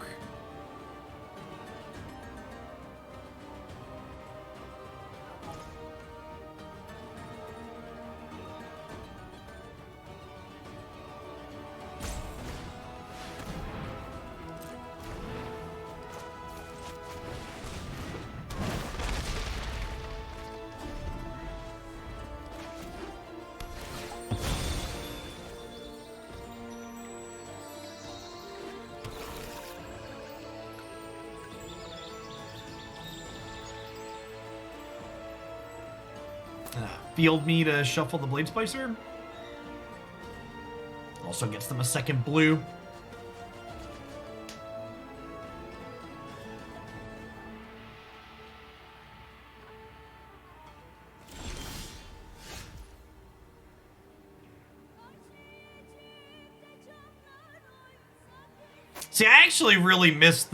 Field me to shuffle the Blade Splicer. Also gets them a second blue. See, I actually really miss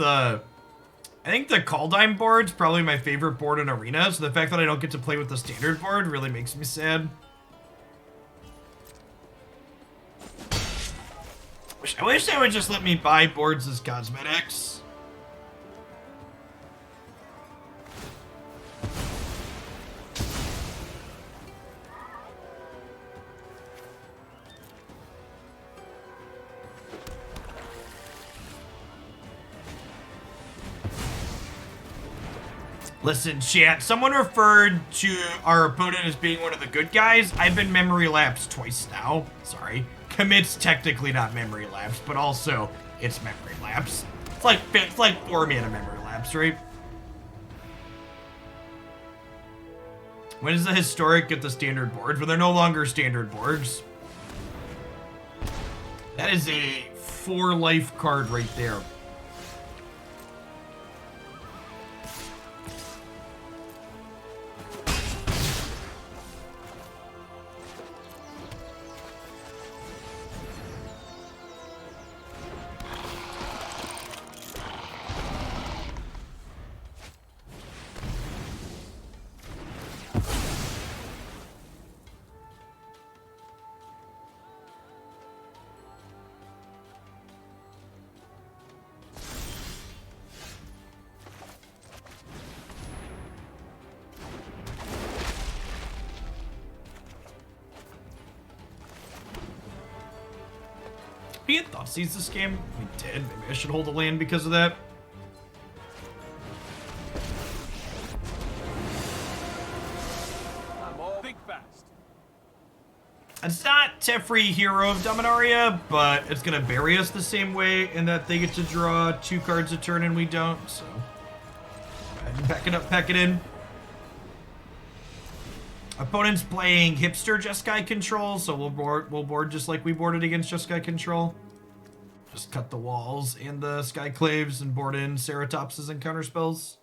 I think the Kaldheim board's probably my favorite board in Arena, so the fact that I don't get to play with the standard board really makes me sad. I wish they would just let me buy boards as cosmetics. Listen, chat, someone referred to our opponent as being one of the good guys. I've been memory lapsed twice now. Sorry. Commit's technically not memory lapse, but also it's memory lapse. It's like 4 mana memory lapse. taps, right? When does the historic get the standard boards? When they're no longer standard boards. That is a 4 life card right there. We had Thoughtseize this game. We did. Maybe I should hold a land because of that. Think fast. It's not Teferi Hero of Dominaria, but it's going to bury us the same way in that they get to draw 2 cards a turn and we don't, so... Pack it up, pack it in. Opponent's playing Hipster Jeskai Control, so we'll board just like we boarded against Jeskai Control. Just cut the walls and the Skyclaves and board in Ceratopses and counterspells.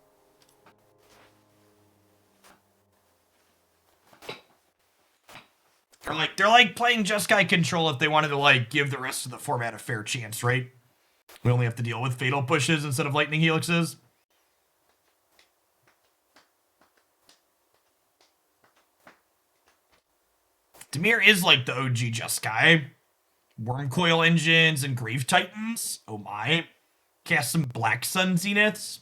They're like playing Jeskai Control if they wanted to like give the rest of the format a fair chance, right? We only have to deal with Fatal Pushes instead of Lightning Helixes. Dimir is like the OG Jeskai. Wormcoil Engines and Grave Titans. Oh my. Cast some Black Sun Zeniths.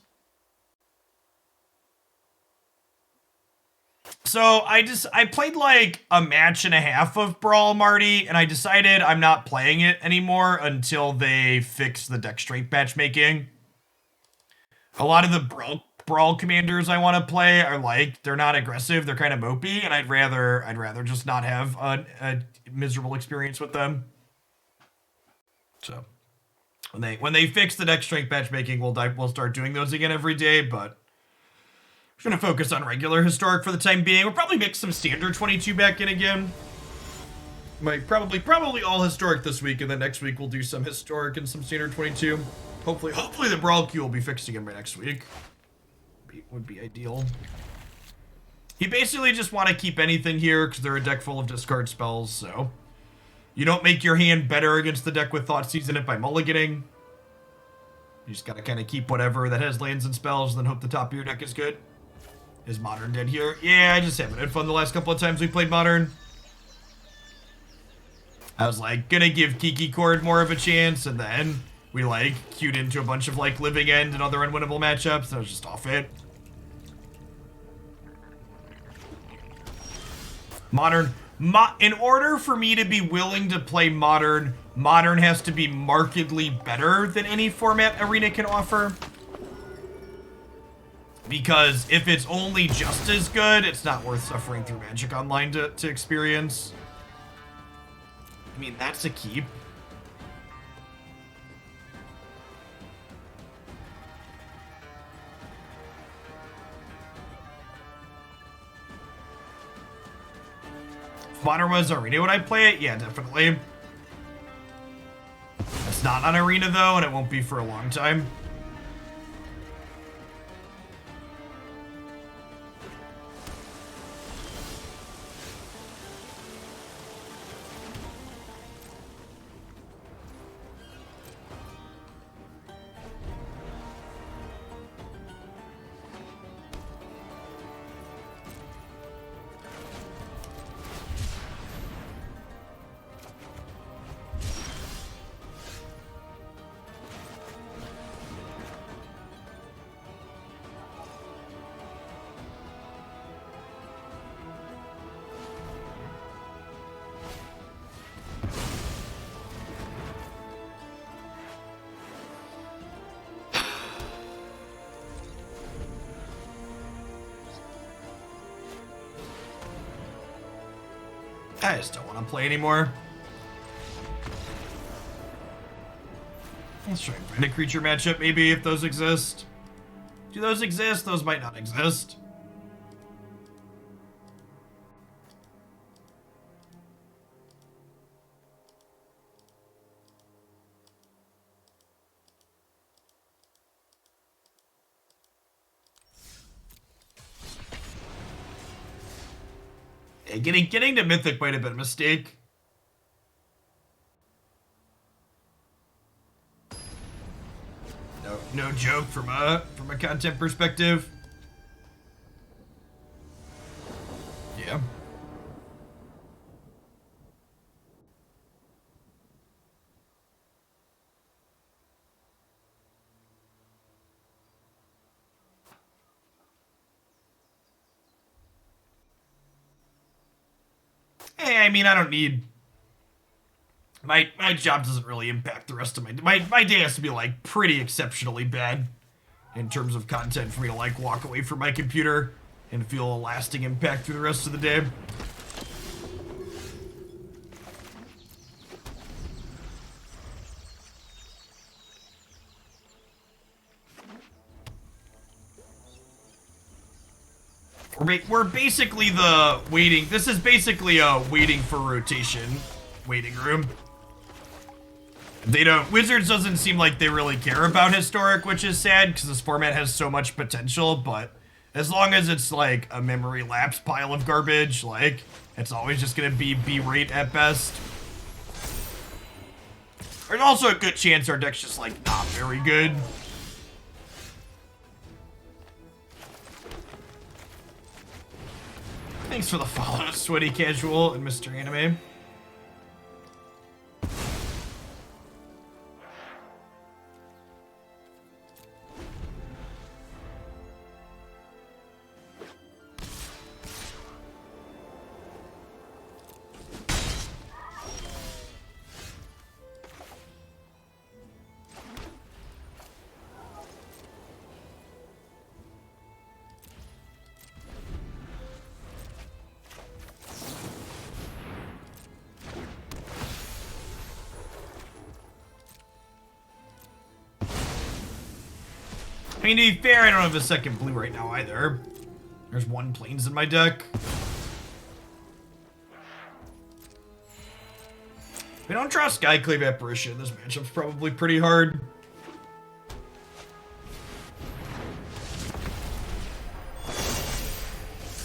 So I played like a match and a half of Brawl Marty, and I decided I'm not playing it anymore until they fix the deck strength matchmaking. A lot of the Brawl commanders I want to play are like, they're not aggressive, they're kind of mopey, and I'd rather just not have a miserable experience with them. So when they fix the deck strength matchmaking, we'll start doing those again every day, but we're gonna focus on regular historic for the time being. We'll probably mix some standard 22 back in again. Might probably all historic this week, and then next week we'll do some historic and some standard 22. Hopefully the Brawl queue will be fixed again by next week. Would be ideal. You basically just want to keep anything here because they're a deck full of discard spells, so you don't make your hand better against the deck with Thoughtseize in it by mulliganing. You just gotta kind of keep whatever that has lands and spells and then hope the top of your deck is good. Is Modern dead here? Yeah, I just haven't had fun the last couple of times we played Modern. I was like, gonna give Kiki Chord more of a chance, and then we like queued into a bunch of like Living End and other unwinnable matchups, and I was just off it. Modern, in order for me to be willing to play Modern, Modern has to be markedly better than any format Arena can offer. Because if it's only just as good, it's not worth suffering through Magic Online to experience. I mean, that's a keep. If Modern was Arena, would I play it? Yeah, definitely. It's not on Arena, though, and it won't be for a long time. I just don't want to play anymore. Let's try and find a creature matchup, maybe, if those exist. Do those exist? Those might not exist. Yeah, getting to Mythic might have been a mistake. No joke from a content perspective. Yeah. Hey, I mean, I don't need... My job doesn't really impact the rest of my day has to be, like, pretty exceptionally bad in terms of content for me to, like, walk away from my computer and feel a lasting impact through the rest of the day. We're basically the waiting... This is basically a waiting for rotation waiting room. They don't... Wizards doesn't seem like they really care about Historic, which is sad, because this format has so much potential, but as long as it's, like, a memory lapse pile of garbage, like, it's always just gonna be B-rate at best. There's also a good chance our deck's just, like, not very good. Thanks for the follow, Sweaty Casual and Mr. Anime. I mean, to be fair, I don't have a second blue right now either. There's one plains in my deck. We don't draw Skyclave Apparition. This matchup's probably pretty hard.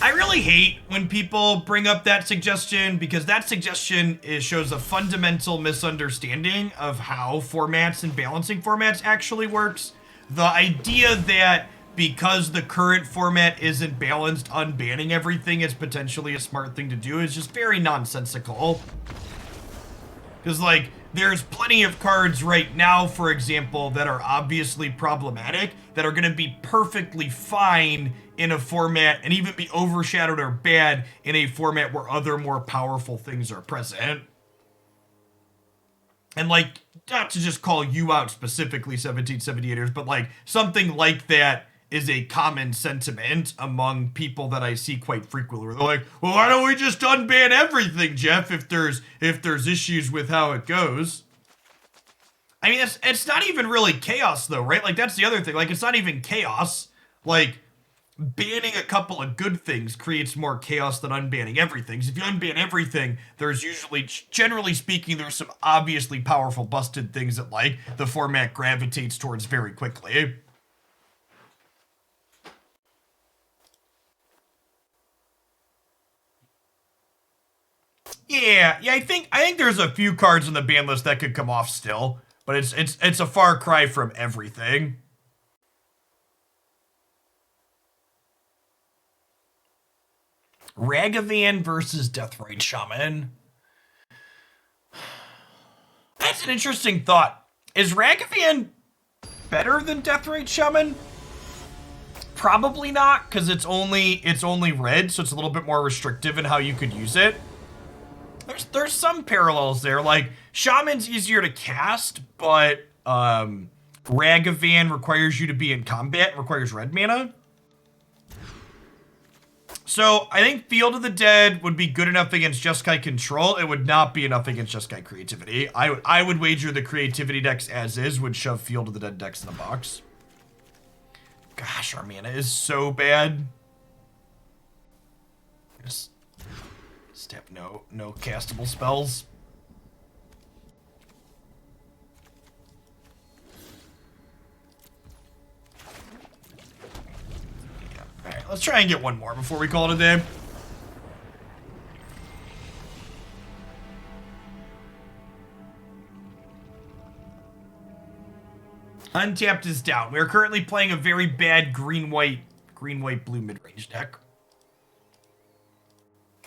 I really hate when people bring up that suggestion, because that suggestion shows a fundamental misunderstanding of how formats and balancing formats actually works. The idea that because the current format isn't balanced, unbanning everything is potentially a smart thing to do is just very nonsensical. Because, like, there's plenty of cards right now, for example, that are obviously problematic, that are going to be perfectly fine in a format and even be overshadowed or bad in a format where other more powerful things are present. And, like, not to just call you out specifically, 1778ers, but, like, something like that is a common sentiment among people that I see quite frequently. Where they're like, well, why don't we just unban everything, Jeff, if there's issues with how it goes? I mean, it's not even really chaos, though, right? Like, that's the other thing. Like, it's not even chaos. Like, banning a couple of good things creates more chaos than unbanning everything. So if you unban everything, there's usually, generally speaking, there's some obviously powerful busted things that, like, the format gravitates towards very quickly. Yeah, I think there's a few cards in the ban list that could come off still, but it's a far cry from everything. Ragavan versus Deathrite Shaman. That's an interesting thought. Is Ragavan better than Deathrite Shaman? Probably not, because it's only red, so it's a little bit more restrictive in how you could use it. There's some parallels there. Like, Shaman's easier to cast, but Ragavan requires you to be in combat, requires red mana. So I think Field of the Dead would be good enough against Jeskai Control. It would not be enough against Jeskai Creativity. I would wager the Creativity decks as is would shove Field of the Dead decks in the box. Gosh, our mana is so bad. Just have no castable spells. Yeah. Alright, let's try and get one more before we call it a day. Untapped is down. We are currently playing a very bad green-white blue midrange deck.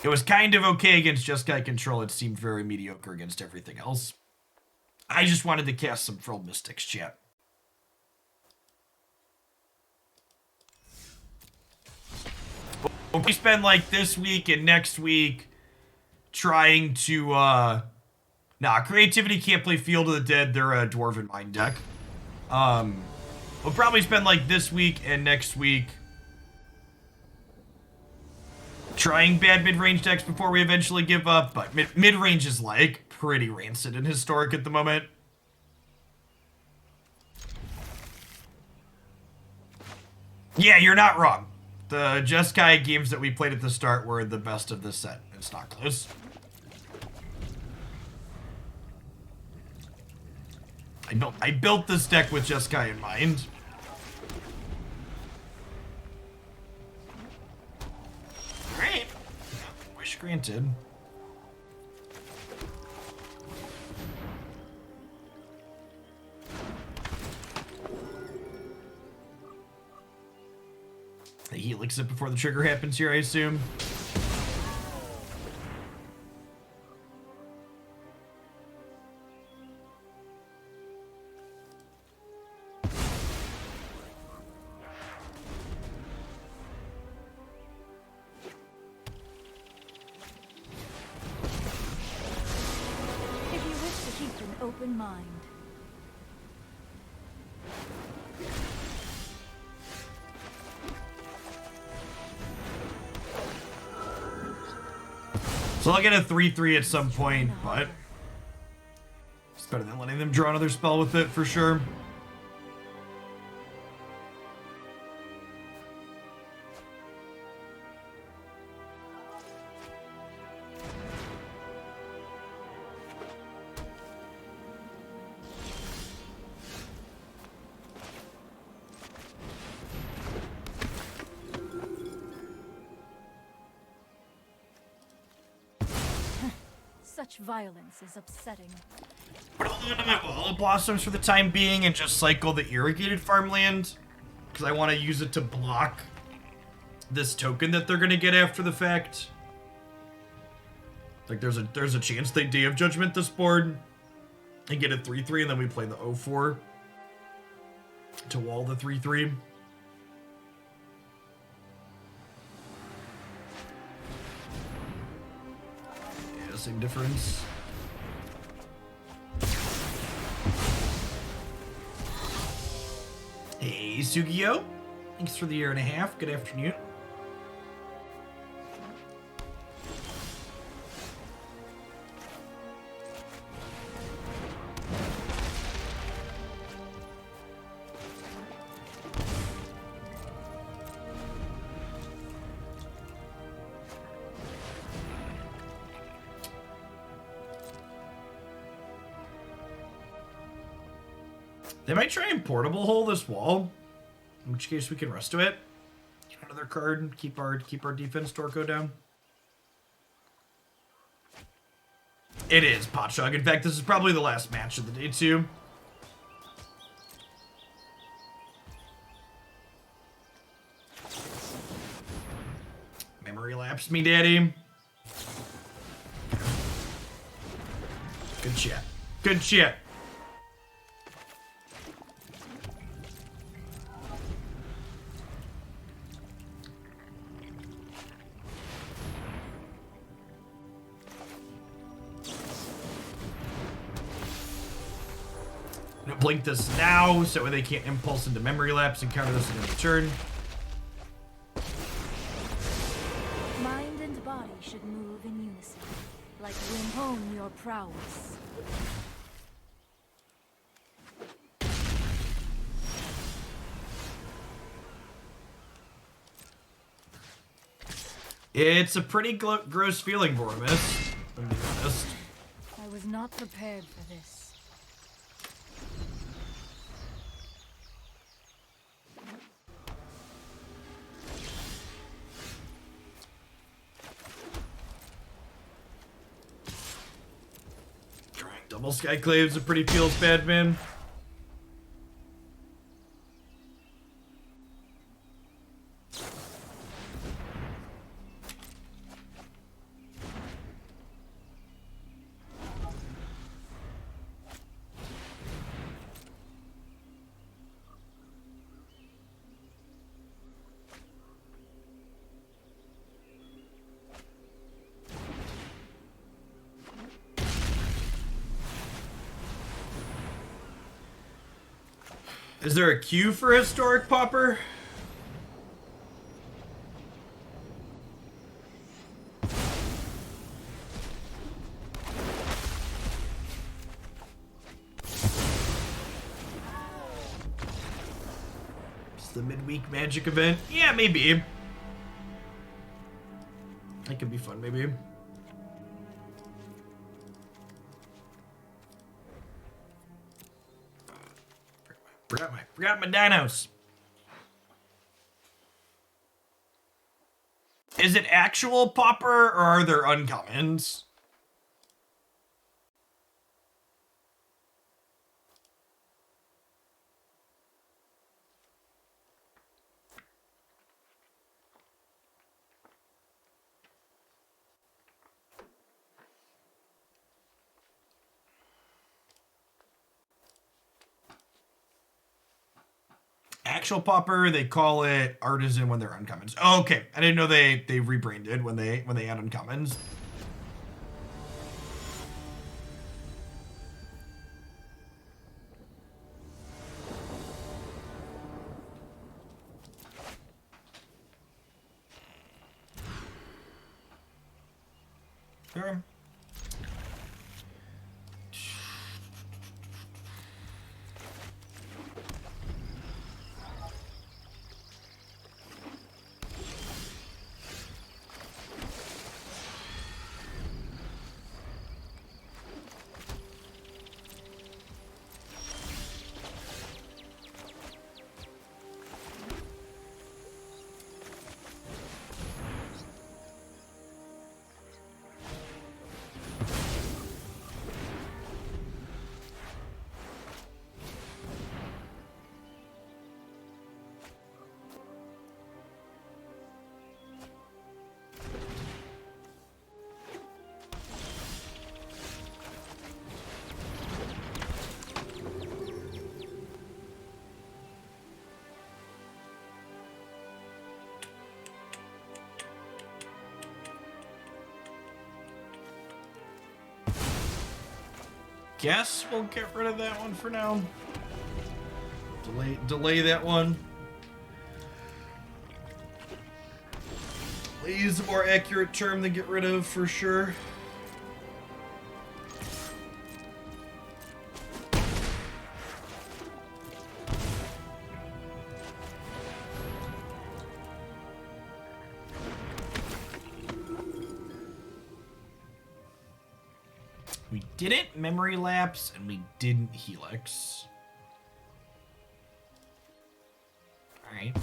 It was kind of okay against Jeskai control. It seemed very mediocre against everything else. I just wanted to cast some Frilled Mystics, chat. We spend like this week and next week trying to, Creativity can't play Field of the Dead. They're a Dwarven Mind deck. We'll probably spend like this week and next week trying bad mid-range decks before we eventually give up, but mid-range is like pretty rancid and historic at the moment. Yeah, you're not wrong. The Jeskai games that we played at the start were the best of this set. It's not close. I built this deck with Jeskai in mind. Great. Wish granted. The helix it before the trigger happens here, I assume. Open mind. So I'll get a 3/3 at some point, but it's better than letting them draw another spell with it for sure. Such violence is upsetting. Put a little bit of my Wall of Blossoms for the time being and just cycle the Irrigated Farmland, because I want to use it to block this token that they're going to get after the fact. Like, there's a chance they Day of Judgment this board and get a 3/3, and then we play the 0/4 to wall the 3/3. Same difference. Hey, Sugio. Thanks for the year and a half. Good afternoon. They might try and portable hole this wall, in which case we can resto it. Get another card and keep our defense Torko down. It is Potshog. In fact, this is probably the last match of the day too. Memory lapse me, daddy. Good shit. Good shit. Blink this now, so they can't impulse into memory lapse and counter this in a turn. Mind and body should move in unison, like bring home your prowess. It's a pretty gross feeling, Vortimus, to be honest. I was not prepared for this. Trying double Skyclave's a pretty feels bad, man. Is there a queue for Historic Pauper? It's the midweek magic event? Yeah, maybe. That could be fun, maybe. Forgot my dinos. Is it actual Pauper or are there uncommons? Actual Pauper, they call it Artisan when they're uncommons. Oh, okay. I didn't know they rebranded when they add uncommons. Sure. Guess we'll get rid of that one for now. Delay that one. Delay is a more accurate term than get rid of for sure. We didn't memory lapse and we didn't helix. Alright.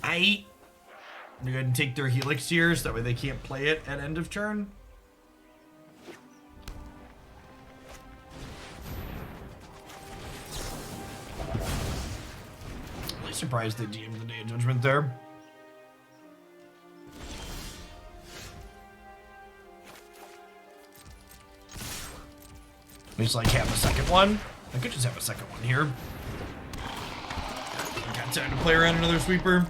I'm gonna go ahead and take their helix here so that way they can't play it at end of turn. Really surprised they DM'd the Day of Judgment there. We just like have a second one. I could just have a second one here. Got time to play around another sweeper.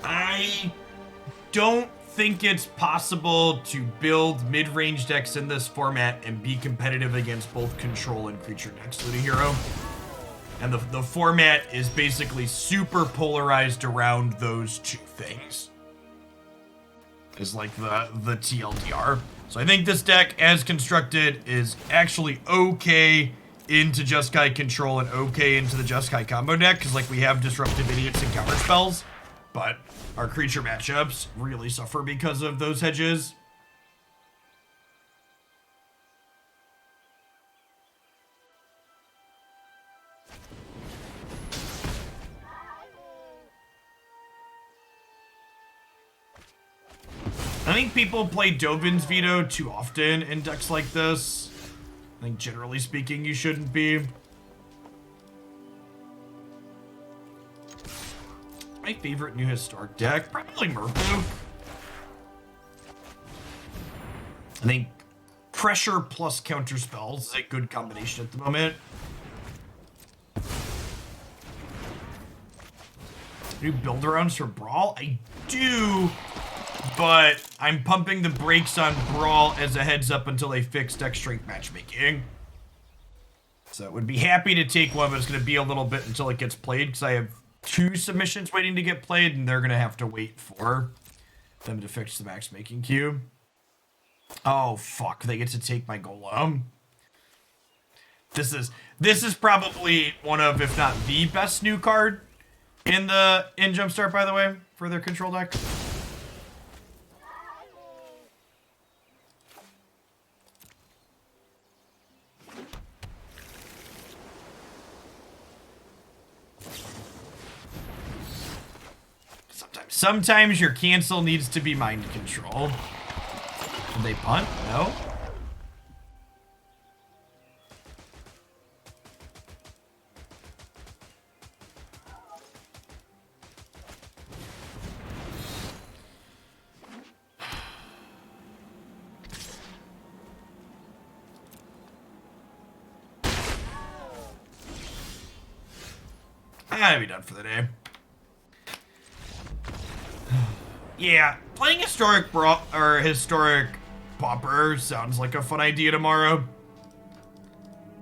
I don't think it's possible to build mid-range decks in this format and be competitive against both control and creature decks, Looting Hero. And the format is basically super polarized around those two things. Is like the TLDR. So I think this deck, as constructed, is actually okay into Jeskai control and okay into the Jeskai combo deck, because like we have Disruptive Idiots and counter spells, but our creature matchups really suffer because of those hedges. I think people play Dovin's Veto too often in decks like this. I think generally speaking, you shouldn't be. My favorite new historic deck, probably Merfolk. I think pressure plus counter spells is a good combination at the moment. Do build arounds for Brawl? I do, but I'm pumping the brakes on Brawl as a heads up until they fix deck strength matchmaking. So would be happy to take one, but it's going to be a little bit until it gets played, because I have 2 submissions waiting to get played, and they're going to have to wait for them to fix the matchmaking queue. Oh, fuck. They get to take my Golem. This is probably one of, if not the best new card in Jumpstart, by the way, for their control deck. Sometimes your cancel needs to be mind control. Did they punt? No. I gotta be done for the day. Yeah, playing historic historic Pauper sounds like a fun idea tomorrow.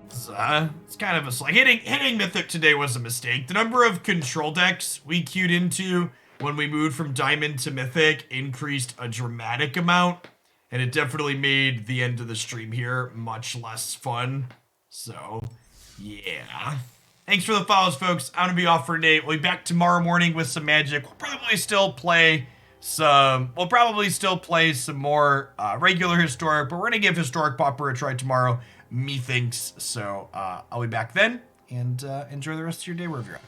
It's kind of a hitting Mythic today was a mistake. The number of control decks we queued into when we moved from Diamond to Mythic increased a dramatic amount, and it definitely made the end of the stream here much less fun. So, yeah. Thanks for the follows, folks. I'm gonna be off for today. We'll be back tomorrow morning with some Magic. We'll probably still play some more regular historic, but we're gonna give historic Pauper a try tomorrow, methinks. So I'll be back then, and enjoy the rest of your day wherever you're at.